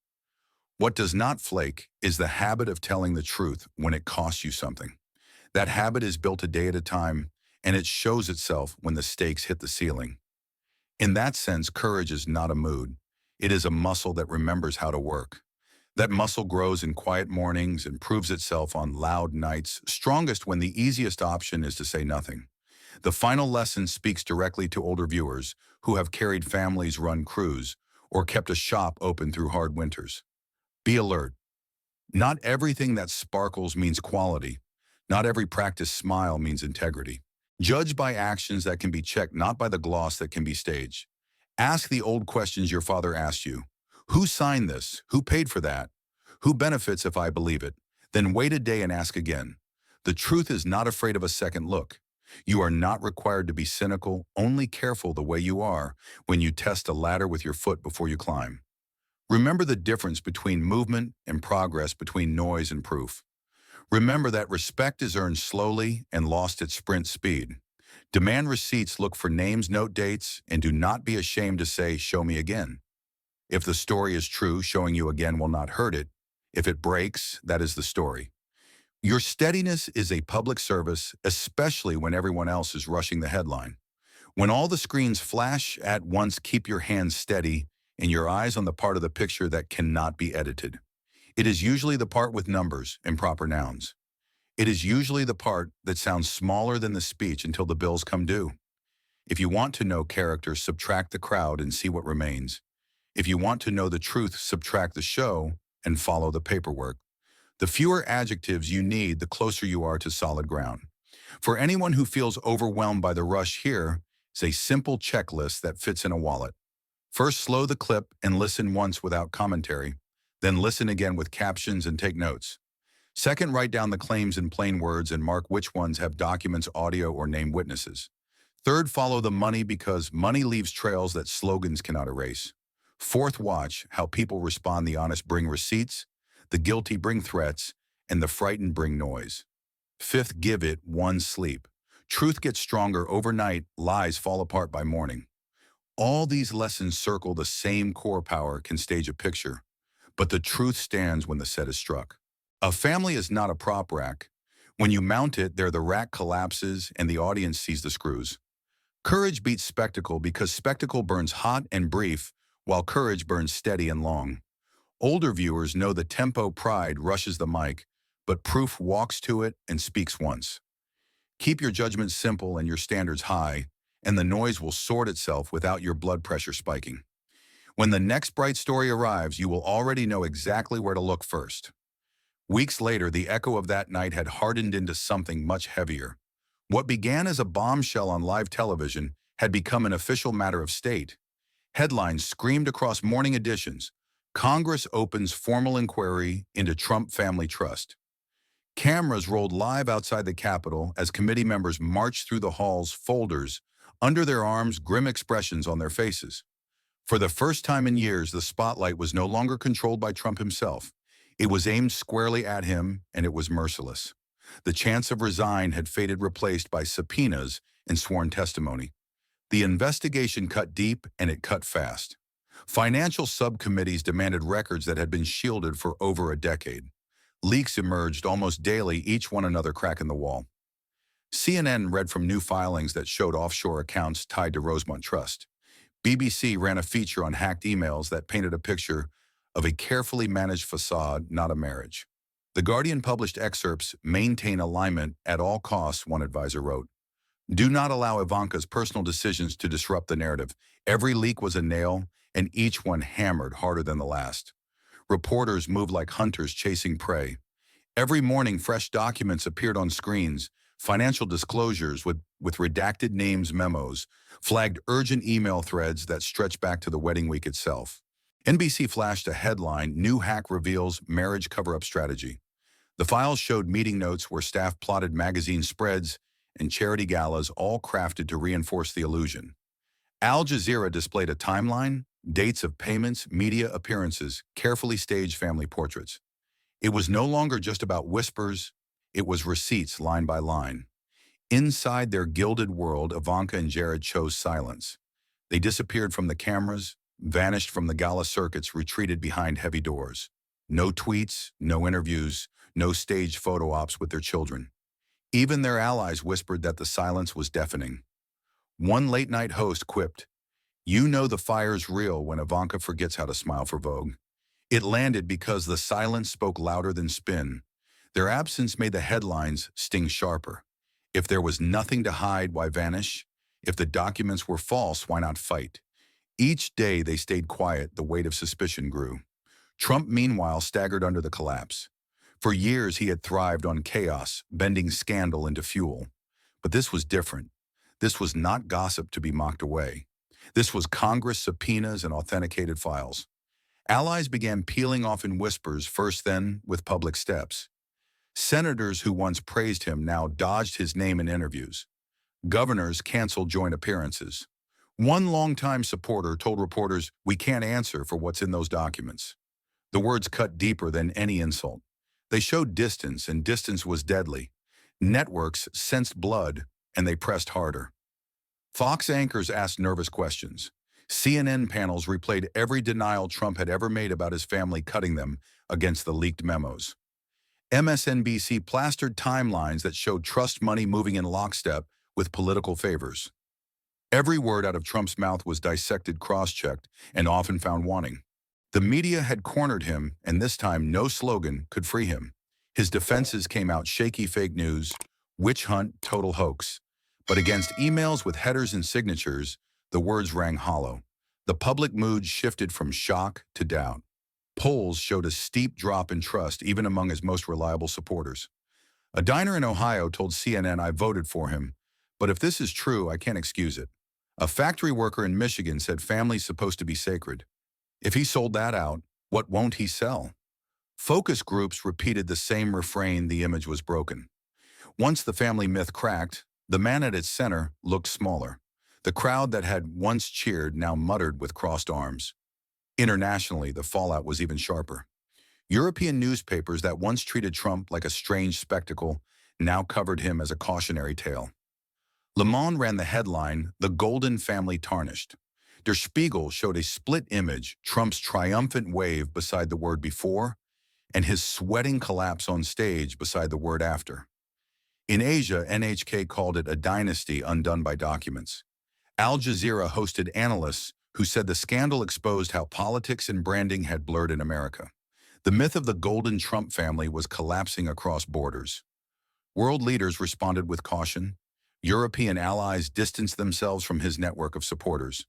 What does not flake is the habit of telling the truth when it costs you something. That habit is built a day at a time, and it shows itself when the stakes hit the ceiling. In that sense, courage is not a mood. It is a muscle that remembers how to work. That muscle grows in quiet mornings and proves itself on loud nights, strongest when the easiest option is to say nothing. The final lesson speaks directly to older viewers who have carried families, run crews, or kept a shop open through hard winters. Be alert. Not everything that sparkles means quality. Not every practiced smile means integrity. Judge by actions that can be checked, not by the gloss that can be staged. Ask the old questions your father asked you. Who signed this? Who paid for that? Who benefits if I believe it? Then wait a day and ask again. The truth is not afraid of a second look. You are not required to be cynical, only careful the way you are when you test a ladder with your foot before you climb. Remember the difference between movement and progress, between noise and proof. Remember that respect is earned slowly and lost at sprint speed. Demand receipts, look for names, note dates, and do not be ashamed to say, "Show me again." If the story is true, showing you again will not hurt it. If it breaks, that is the story. Your steadiness is a public service, especially when everyone else is rushing the headline. When all the screens flash at once, keep your hands steady and your eyes on the part of the picture that cannot be edited. It is usually the part with numbers and proper nouns. It is usually the part that sounds smaller than the speech until the bills come due. If you want to know character, subtract the crowd and see what remains. If you want to know the truth, subtract the show and follow the paperwork. The fewer adjectives you need, the closer you are to solid ground. For anyone who feels overwhelmed by the rush, here is a simple checklist that fits in a wallet. First, slow the clip and listen once without commentary. Then listen again with captions and take notes. Second, write down the claims in plain words and mark which ones have documents, audio, or name witnesses. Third, follow the money because money leaves trails that slogans cannot erase. Fourth, watch how people respond. The honest bring receipts, the guilty bring threats, and the frightened bring noise. Fifth, give it one sleep. Truth gets stronger overnight, lies fall apart by morning. All these lessons circle the same core: power can stage a picture, but the truth stands when the set is struck. A family is not a prop rack. When you mount it, there the rack collapses and the audience sees the screws. Courage beats spectacle because spectacle burns hot and brief, while courage burns steady and long. Older viewers know the tempo. Pride rushes the mic, but proof walks to it and speaks once. Keep your judgment simple and your standards high, and the noise will sort itself without your blood pressure spiking. When the next bright story arrives, you will already know exactly where to look first. Weeks later, the echo of that night had hardened into something much heavier. What began as a bombshell on live television had become an official matter of state. Headlines screamed across morning editions: Congress opens formal inquiry into Trump family trust. Cameras rolled live outside the Capitol as committee members marched through the halls, folders under their arms, grim expressions on their faces. For the first time in years, the spotlight was no longer controlled by Trump himself. It was aimed squarely at him, and it was merciless. The chance of resign had faded, replaced by subpoenas and sworn testimony. The investigation cut deep, and it cut fast. Financial subcommittees demanded records that had been shielded for over a decade. Leaks emerged almost daily, each one another crack in the wall. CNN read from new filings that showed offshore accounts tied to Rosemont Trust. BBC ran a feature on hacked emails that painted a picture of a carefully managed facade, not a marriage. The Guardian published excerpts: maintain alignment at all costs, one advisor wrote. Do not allow Ivanka's personal decisions to disrupt the narrative. Every leak was a nail, and each one hammered harder than the last. Reporters moved like hunters chasing prey. Every morning, fresh documents appeared on screens: financial disclosures with redacted names, memos, flagged urgent email threads that stretched back to the wedding week itself. NBC flashed a headline: New Hack Reveals Marriage Cover-Up Strategy. The files showed meeting notes where staff plotted magazine spreads and charity galas, all crafted to reinforce the illusion. Al Jazeera displayed a timeline, dates of payments, media appearances, carefully staged family portraits. It was no longer just about whispers, it was receipts line by line. Inside their gilded world, Ivanka and Jared chose silence. They disappeared from the cameras, vanished from the gala circuits, retreated behind heavy doors. No tweets, no interviews, no staged photo ops with their children. Even their allies whispered that the silence was deafening. One late-night host quipped, "You know the fire's real when Ivanka forgets how to smile for Vogue." It landed because the silence spoke louder than spin. Their absence made the headlines sting sharper. If there was nothing to hide, why vanish? If the documents were false, why not fight? Each day they stayed quiet, the weight of suspicion grew. Trump, meanwhile, staggered under the collapse. For years he had thrived on chaos, bending scandal into fuel. But this was different. This was not gossip to be mocked away. This was Congress subpoenas and authenticated files. Allies began peeling off in whispers, first then with public steps. Senators who once praised him now dodged his name in interviews. Governors canceled joint appearances. One longtime supporter told reporters, "We can't answer for what's in those documents." The words cut deeper than any insult. They showed distance, and distance was deadly. Networks sensed blood, and they pressed harder. Fox anchors asked nervous questions. CNN panels replayed every denial Trump had ever made about his family, cutting them against the leaked memos. MSNBC plastered timelines that showed trust money moving in lockstep with political favors. Every word out of Trump's mouth was dissected, cross-checked, and often found wanting. The media had cornered him, and this time no slogan could free him. His defenses came out: shaky fake news, witch hunt, total hoax. But against emails with headers and signatures, the words rang hollow. The public mood shifted from shock to doubt. Polls showed a steep drop in trust even among his most reliable supporters. A diner in Ohio told CNN, "I voted for him, but if this is true, I can't excuse it." A factory worker in Michigan said family's supposed to be sacred. If he sold that out, what won't he sell? Focus groups repeated the same refrain: the image was broken. Once the family myth cracked, the man at its center looked smaller. The crowd that had once cheered now muttered with crossed arms. Internationally, the fallout was even sharper. European newspapers that once treated Trump like a strange spectacle now covered him as a cautionary tale. Le Monde ran the headline, "The Golden Family Tarnished." Der Spiegel showed a split image: Trump's triumphant wave beside the word before, and his sweating collapse on stage beside the word after. In Asia, NHK called it a dynasty undone by documents. Al Jazeera hosted analysts who said the scandal exposed how politics and branding had blurred in America. The myth of the golden Trump family was collapsing across borders. World leaders responded with caution. European allies distanced themselves from his network of supporters.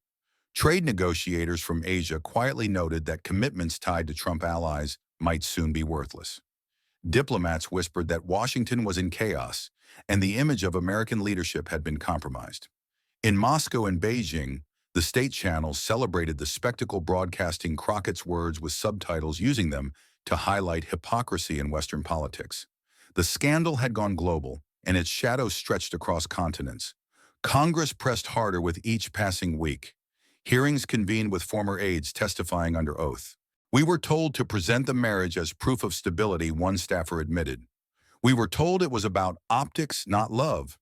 Trade negotiators from Asia quietly noted that commitments tied to Trump allies might soon be worthless. Diplomats whispered that Washington was in chaos, and the image of American leadership had been compromised. In Moscow and Beijing, the state channels celebrated the spectacle, broadcasting Crockett's words with subtitles, using them to highlight hypocrisy in Western politics. The scandal had gone global, and its shadow stretched across continents. Congress pressed harder with each passing week. Hearings convened with former aides testifying under oath. "We were told to present the marriage as proof of stability," one staffer admitted. "We were told it was about optics, not love."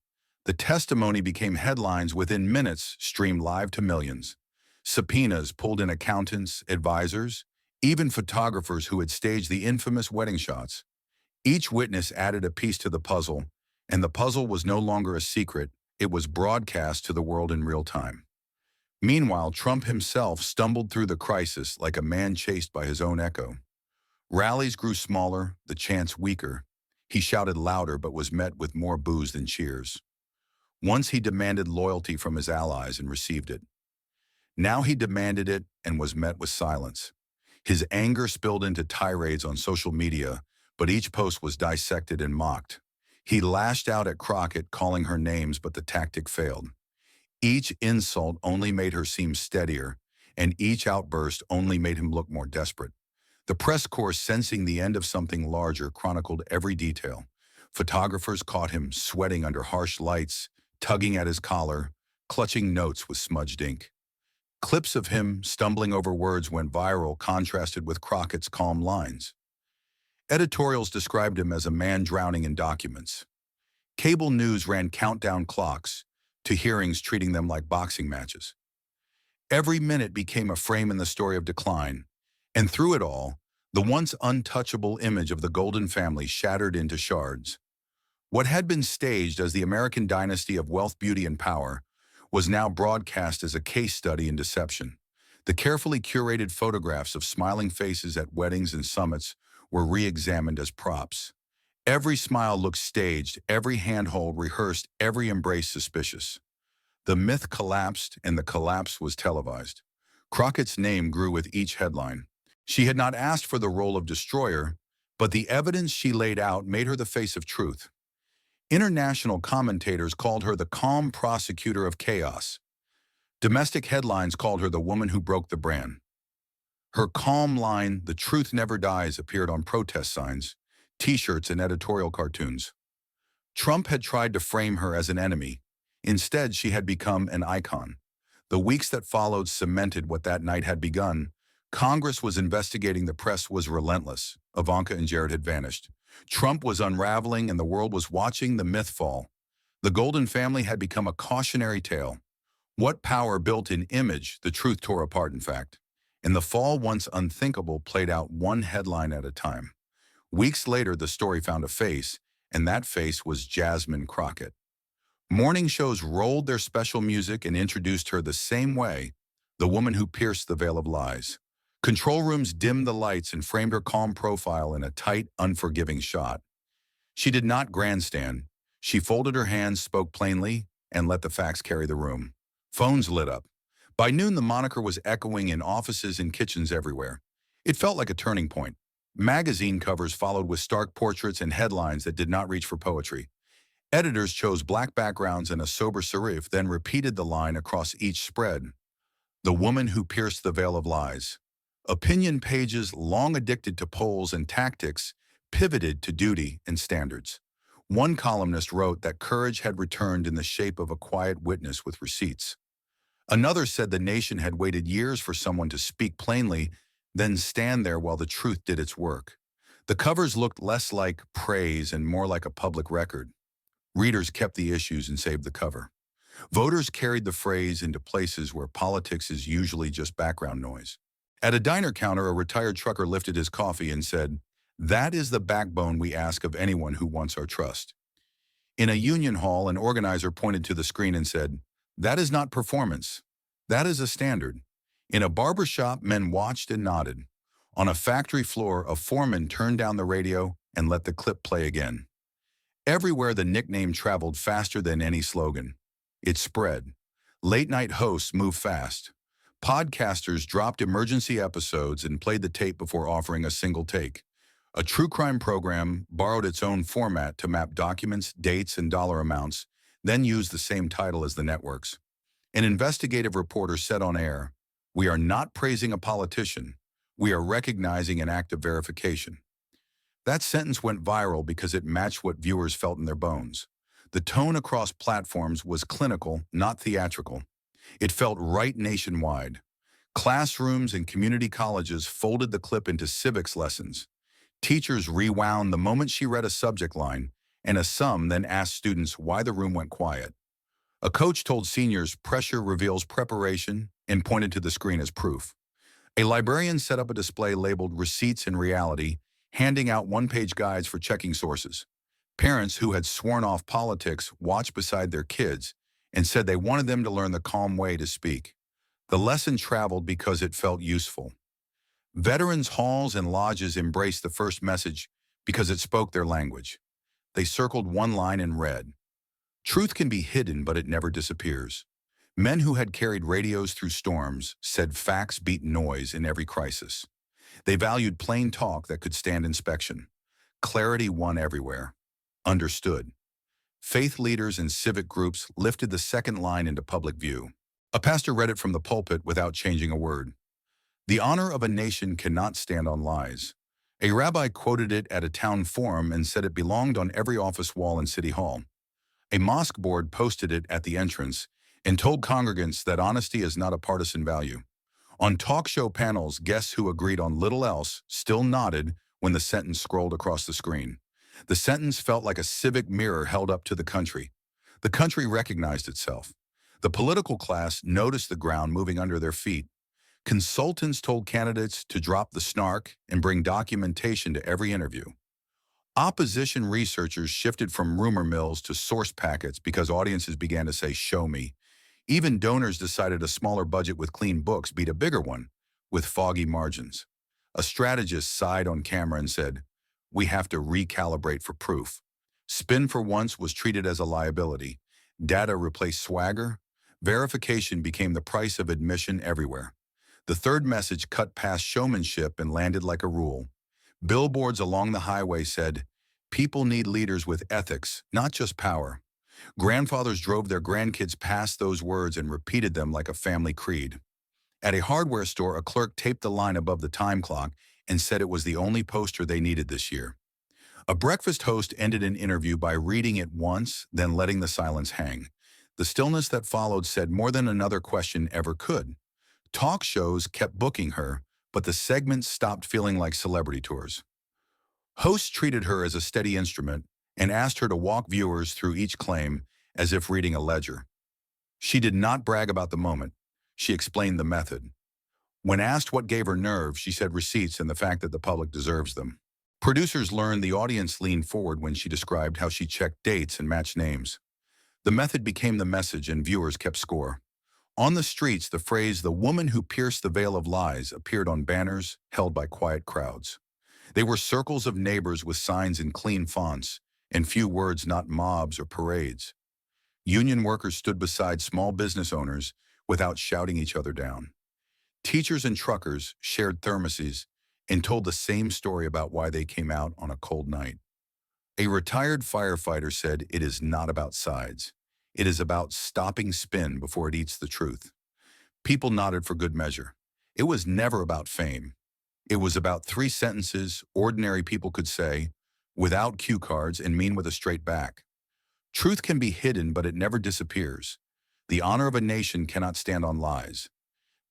The testimony became headlines within minutes, streamed live to millions. Subpoenas pulled in accountants, advisors, even photographers who had staged the infamous wedding shots. Each witness added a piece to the puzzle, and the puzzle was no longer a secret. It was broadcast to the world in real time. Meanwhile, Trump himself stumbled through the crisis like a man chased by his own echo. Rallies grew smaller, the chants weaker. He shouted louder but was met with more boos than cheers. Once he demanded loyalty from his allies and received it. Now he demanded it and was met with silence. His anger spilled into tirades on social media, but each post was dissected and mocked. He lashed out at Crockett, calling her names, but the tactic failed. Each insult only made her seem steadier, and each outburst only made him look more desperate. The press corps, sensing the end of something larger, chronicled every detail. Photographers caught him sweating under harsh lights, tugging at his collar, clutching notes with smudged ink. Clips of him stumbling over words went viral, contrasted with Crockett's calm lines. Editorials described him as a man drowning in documents. Cable news ran countdown clocks to hearings, treating them like boxing matches. Every minute became a frame in the story of decline, and through it all, the once untouchable image of the Golden family shattered into shards. What had been staged as the American dynasty of wealth, beauty, and power was now broadcast as a case study in deception. The carefully curated photographs of smiling faces at weddings and summits were re-examined as props. Every smile looked staged, every handhold rehearsed, every embrace suspicious. The myth collapsed, and the collapse was televised. Crockett's name grew with each headline. She had not asked for the role of destroyer, but the evidence she laid out made her the face of truth. International commentators called her the calm prosecutor of chaos. Domestic headlines called her the woman who broke the brand. Her calm line, "The truth never dies," appeared on protest signs, T-shirts, and editorial cartoons. Trump had tried to frame her as an enemy. Instead, she had become an icon. The weeks that followed cemented what that night had begun. Congress was investigating, the press was relentless. Ivanka and Jared had vanished. Trump was unraveling, and the world was watching the myth fall. The Golden family had become a cautionary tale. What power built in image, the truth tore apart, in fact. And the fall, once unthinkable, played out one headline at a time. Weeks later, the story found a face, and that face was Jasmine Crockett. Morning shows rolled their special music and introduced her the same way, the woman who pierced the veil of lies. Control rooms dimmed the lights and framed her calm profile in a tight, unforgiving shot. She did not grandstand. She folded her hands, spoke plainly, and let the facts carry the room. Phones lit up. By noon, the moniker was echoing in offices and kitchens everywhere. It felt like a turning point. Magazine covers followed with stark portraits and headlines that did not reach for poetry. Editors chose black backgrounds and a sober serif, then repeated the line across each spread. The woman who pierced the veil of lies. Opinion pages, long addicted to polls and tactics, pivoted to duty and standards. One columnist wrote that courage had returned in the shape of a quiet witness with receipts. Another said the nation had waited years for someone to speak plainly, then stand there while the truth did its work. The covers looked less like praise and more like a public record. Readers kept the issues and saved the cover. Voters carried the phrase into places where politics is usually just background noise. At a diner counter, a retired trucker lifted his coffee and said, "That is the backbone we ask of anyone who wants our trust." In a union hall, an organizer pointed to the screen and said, "That is not performance. That is a standard." In a barber shop, men watched and nodded. On a factory floor, a foreman turned down the radio and let the clip play again. Everywhere, the nickname traveled faster than any slogan. It spread. Late-night hosts moved fast. Podcasters dropped emergency episodes and played the tape before offering a single take. A true crime program borrowed its own format to map documents, dates, and dollar amounts, then used the same title as the networks. An investigative reporter said on air, "We are not praising a politician. We are recognizing an act of verification." That sentence went viral because it matched what viewers felt in their bones. The tone across platforms was clinical, not theatrical. It felt right nationwide. Classrooms and community colleges folded the clip into civics lessons. Teachers rewound the moment she read a subject line, and a sum then asked students why the room went quiet. A coach told seniors pressure reveals preparation and pointed to the screen as proof. A librarian set up a display labeled Receipts in Reality, handing out one-page guides for checking sources. Parents who had sworn off politics watched beside their kids and said they wanted them to learn the calm way to speak. The lesson traveled because it felt useful. Veterans' halls and lodges embraced the first message because it spoke their language. They circled one line and read, "Truth can be hidden, but it never disappears." Men who had carried radios through storms said facts beat noise in every crisis. They valued plain talk that could stand inspection. Clarity won everywhere. Understood. Faith leaders and civic groups lifted the second line into public view. A pastor read it from the pulpit without changing a word. "The honor of a nation cannot stand on lies." A rabbi quoted it at a town forum and said it belonged on every office wall in City Hall. A mosque board posted it at the entrance and told congregants that honesty is not a partisan value. On talk show panels, guests who agreed on little else still nodded when the sentence scrolled across the screen. The sentence felt like a civic mirror held up to the country. The country recognized itself. The political class noticed the ground moving under their feet. Consultants told candidates to drop the snark and bring documentation to every interview. Opposition researchers shifted from rumor mills to source packets because audiences began to say, "Show me." Even donors decided a smaller budget with clean books beat a bigger one with foggy margins. A strategist sighed on camera and said, we have to recalibrate for proof. Spin for once was treated as a liability. Data replaced swagger. Verification became the price of admission everywhere. The third message cut past showmanship and landed like a rule. Billboards along the highway said, "People need leaders with ethics, not just power." Grandfathers drove their grandkids past those words and repeated them like a family creed. At a hardware store, a clerk taped the line above the time clock and said it was the only poster they needed this year. A breakfast host ended an interview by reading it once, then letting the silence hang. The stillness that followed said more than another question ever could. Talk shows kept booking her, but the segments stopped feeling like celebrity tours. Hosts treated her as a steady instrument and asked her to walk viewers through each claim as if reading a ledger. She did not brag about the moment. She explained the method. When asked what gave her nerve, she said receipts and the fact that the public deserves them. Producers learned the audience leaned forward when she described how she checked dates and matched names. The method became the message and viewers kept score. On the streets, the phrase, "the woman who pierced the veil of lies," appeared on banners held by quiet crowds. They were circles of neighbors with signs in clean fonts and few words, not mobs or parades. Union workers stood beside small business owners without shouting each other down. Teachers and truckers shared thermoses and told the same story about why they came out on a cold night. A retired firefighter said, "It is not about sides. It is about stopping spin before it eats the truth." People nodded for good measure. It was never about fame. It was about 3 sentences ordinary people could say, without cue cards and mean with a straight back. Truth can be hidden, but it never disappears. The honor of a nation cannot stand on lies.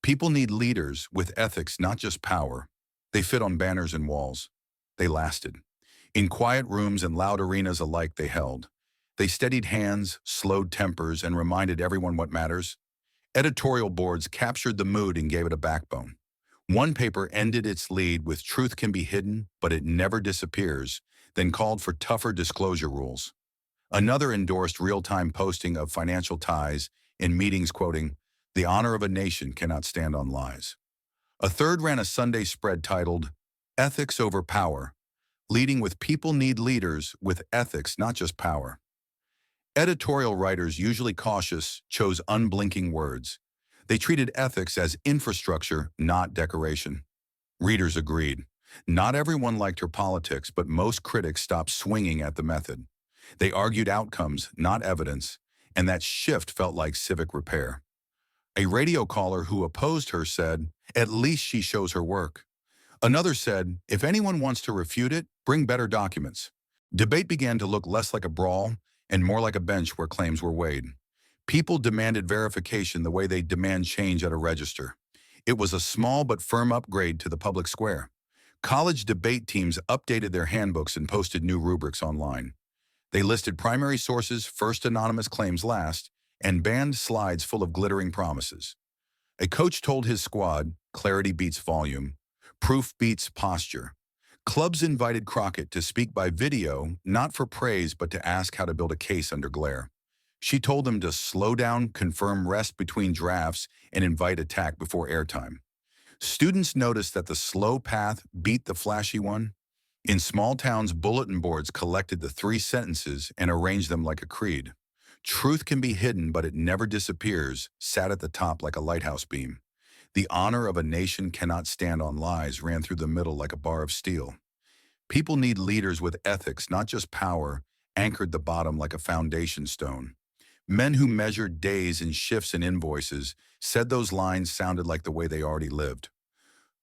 People need leaders with ethics, not just power. They fit on banners and walls. They lasted. In quiet rooms and loud arenas alike they held. They steadied hands, slowed tempers, and reminded everyone what matters. Editorial boards captured the mood and gave it a backbone. One paper ended its lead with "Truth can be hidden, but it never disappears," then called for tougher disclosure rules. Another endorsed real-time posting of financial ties in meetings, quoting, "The honor of a nation cannot stand on lies." A third ran a Sunday spread titled, "Ethics over Power," leading with "People need leaders with ethics, not just power." Editorial writers, usually cautious, chose unblinking words. They treated ethics as infrastructure, not decoration. Readers agreed. Not everyone liked her politics, but most critics stopped swinging at the method. They argued outcomes, not evidence, and that shift felt like civic repair. A radio caller who opposed her said, "At least she shows her work." Another said, "If anyone wants to refute it, bring better documents." Debate began to look less like a brawl and more like a bench where claims were weighed. People demanded verification the way they demand change at a register. It was a small but firm upgrade to the public square. College debate teams updated their handbooks and posted new rubrics online. They listed primary sources, first, anonymous claims last, and banned slides full of glittering promises. A coach told his squad, "Clarity beats volume. Proof beats posture." Clubs invited Crockett to speak by video, not for praise, but to ask how to build a case under glare. She told them to slow down, confirm rest between drafts, and invite attack before airtime. Students noticed that the slow path beat the flashy one. In small towns, bulletin boards collected the 3 sentences and arranged them like a creed. "Truth can be hidden, but it never disappears," sat at the top like a lighthouse beam. "The honor of a nation cannot stand on lies," ran through the middle like a bar of steel. "People need leaders with ethics, not just power," anchored the bottom like a foundation stone. Men who measured days and shifts and invoices said those lines sounded like the way they already lived.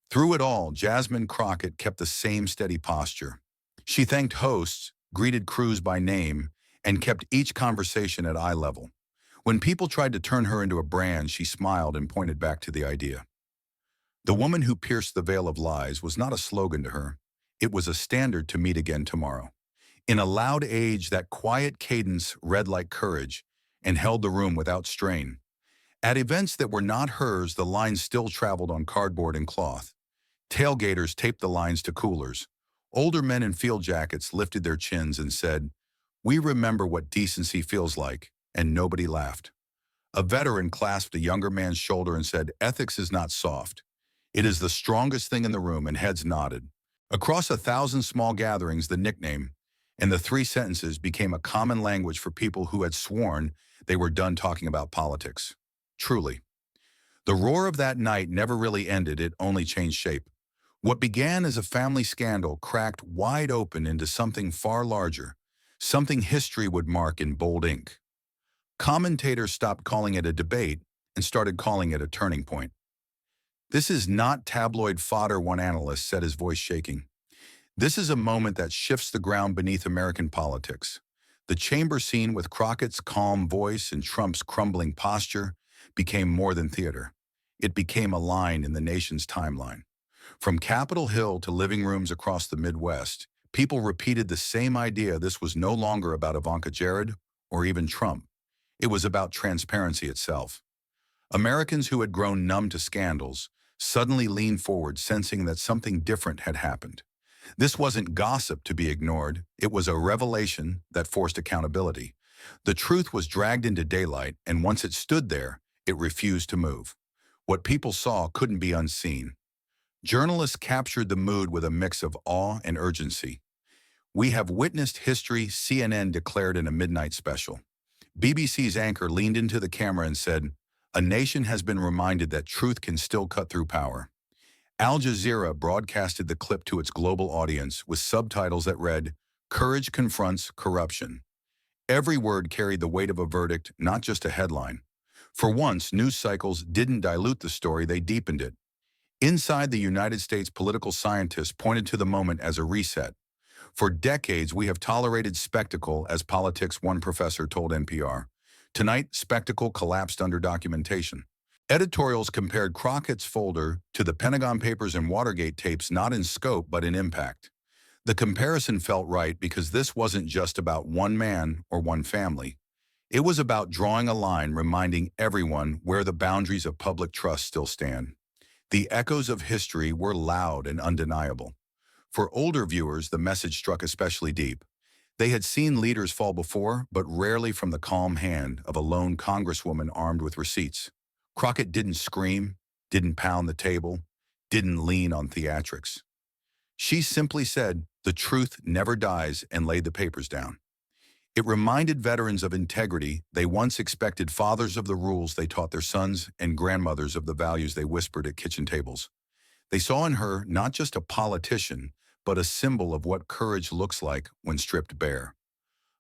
Through it all, Jasmine Crockett kept the same steady posture. She thanked hosts, greeted crews by name, and kept each conversation at eye level. When people tried to turn her into a brand, she smiled and pointed back to the idea. The woman who pierced the veil of lies was not a slogan to her. It was a standard to meet again tomorrow. In a loud age, that quiet cadence read like courage and held the room without strain. At events that were not hers, the lines still traveled on cardboard and cloth. Tailgaters taped the lines to coolers. Older men in field jackets lifted their chins and said, "We remember what decency feels like," and nobody laughed. A veteran clasped a younger man's shoulder and said, "Ethics is not soft. It is the strongest thing in the room," and heads nodded. Across 1,000 small gatherings, the nickname and the three sentences became a common language for people who had sworn they were done talking about politics. Truly, the roar of that night never really ended, it only changed shape. What began as a family scandal cracked wide open into something far larger, something history would mark in bold ink. Commentators stopped calling it a debate and started calling it a turning point. This is not tabloid fodder, one analyst said, his voice shaking. This is a moment that shifts the ground beneath American politics. The chamber scene, with Crockett's calm voice and Trump's crumbling posture, became more than theater. It became a line in the nation's timeline. From Capitol Hill to living rooms across the Midwest, people repeated the same idea: this was no longer about Ivanka, Jared, or even Trump. It was about transparency itself. Americans who had grown numb to scandals suddenly leaned forward, sensing that something different had happened. This wasn't gossip to be ignored. It was a revelation that forced accountability. The truth was dragged into daylight, and once it stood there, it refused to move. What people saw couldn't be unseen. Journalists captured the mood with a mix of awe and urgency. "We have witnessed history," CNN declared in a midnight special. BBC's anchor leaned into the camera and said, "A nation has been reminded that truth can still cut through power." Al Jazeera broadcasted the clip to its global audience with subtitles that read, "Courage confronts corruption." Every word carried the weight of a verdict, not just a headline. For once, news cycles didn't dilute the story, they deepened it. Inside the United States, political scientists pointed to the moment as a reset. "For decades, we have tolerated spectacle as politics," one professor told NPR. "Tonight, spectacle collapsed under documentation." Editorials compared Crockett's folder to the Pentagon Papers and Watergate tapes, not in scope but in impact. The comparison felt right because this wasn't just about one man or one family. It was about drawing a line, reminding everyone where the boundaries of public trust still stand. The echoes of history were loud and undeniable. For older viewers, the message struck especially deep. They had seen leaders fall before, but rarely from the calm hand of a lone congresswoman armed with receipts. Crockett didn't scream, didn't pound the table, didn't lean on theatrics. She simply said, "The truth never dies," and laid the papers down. It reminded veterans of integrity they once expected, fathers of the rules they taught their sons, and grandmothers of the values they whispered at kitchen tables. They saw in her not just a politician, but a symbol of what courage looks like when stripped bare.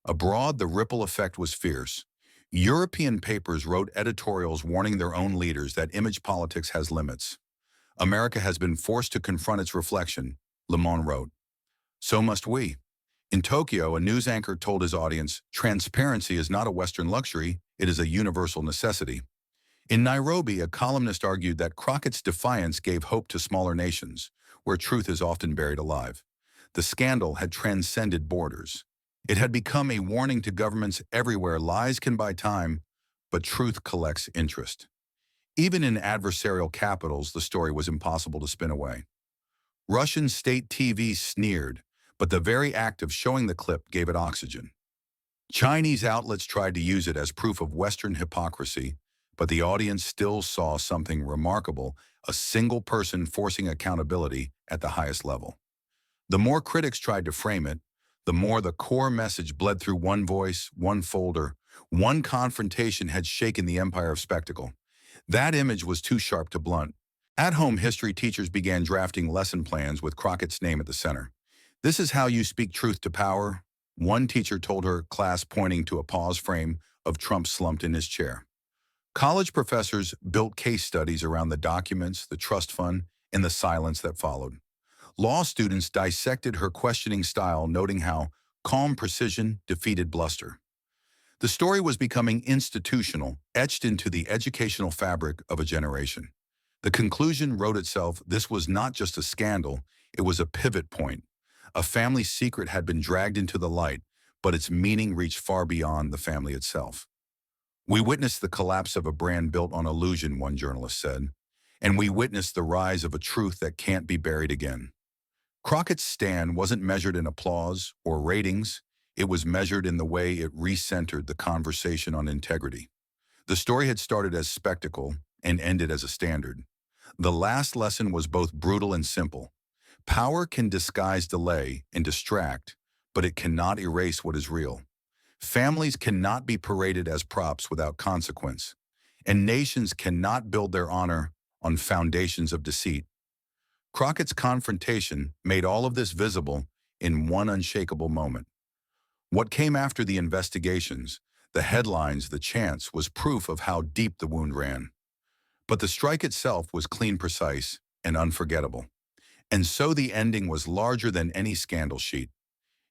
Abroad, the ripple effect was fierce. European papers wrote editorials warning their own leaders that image politics has limits. "America has been forced to confront its reflection," Le Monde wrote. "So must we." In Tokyo, a news anchor told his audience, "Transparency is not a Western luxury, it is a universal necessity." In Nairobi, a columnist argued that Crockett's defiance gave hope to smaller nations, where truth is often buried alive. The scandal had transcended borders. It had become a warning to governments everywhere: lies can buy time, but truth collects interest. Even in adversarial capitals, the story was impossible to spin away. Russian state TV sneered, but the very act of showing the clip gave it oxygen. Chinese outlets tried to use it as proof of Western hypocrisy, but the audience still saw something remarkable: a single person forcing accountability at the highest level. The more critics tried to frame it, the more the core message bled through. One voice, one folder, one confrontation had shaken the empire of spectacle. That image was too sharp to blunt. At home, history teachers began drafting lesson plans with Crockett's name at the center. "This is how you speak truth to power," one teacher told her class, pointing to a pause frame of Trump slumped in his chair. College professors built case studies around the documents, the trust fund, and the silence that followed. Law students dissected her questioning style, noting how calm precision defeated bluster. The story was becoming institutional, etched into the educational fabric of a generation. The conclusion wrote itself: this was not just a scandal, it was a pivot point. A family secret had been dragged into the light, but its meaning reached far beyond the family itself. "We witnessed the collapse of a brand built on illusion," one journalist said, "and we witnessed the rise of a truth that can't be buried again." Crockett's stand wasn't measured in applause or ratings. It was measured in the way it recentered the conversation on integrity. The story had started as spectacle and ended as a standard. The last lesson was both brutal and simple. Power can disguise delay and distract, but it cannot erase what is real. Families cannot be paraded as props without consequence, and nations cannot build their honor on foundations of deceit. Crockett's confrontation made all of this visible in one unshakable moment. What came after the investigations, the headlines, the chants, was proof of how deep the wound ran. But the strike itself was clean, precise, and unforgettable. And so the ending was larger than any scandal sheet.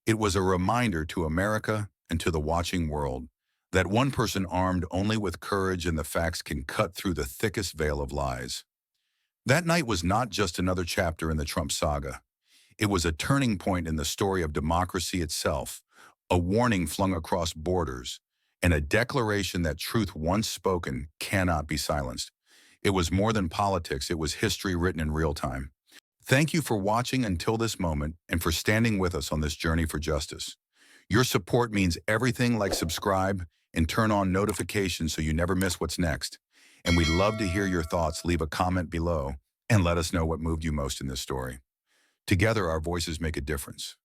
It was a reminder to America and to the watching world that one person armed only with courage and the facts can cut through the thickest veil of lies. That night was not just another chapter in the Trump saga. It was a turning point in the story of democracy itself, a warning flung across borders, and a declaration that truth once spoken cannot be silenced. It was more than politics, it was history written in real time. Thank you for watching until this moment and for standing with us on this journey for justice. Your support means everything. Like, subscribe, and turn on notifications so you never miss what's next. And we'd love to hear your thoughts. Leave a comment below and let us know what moved you most in this story. Together, our voices make a difference.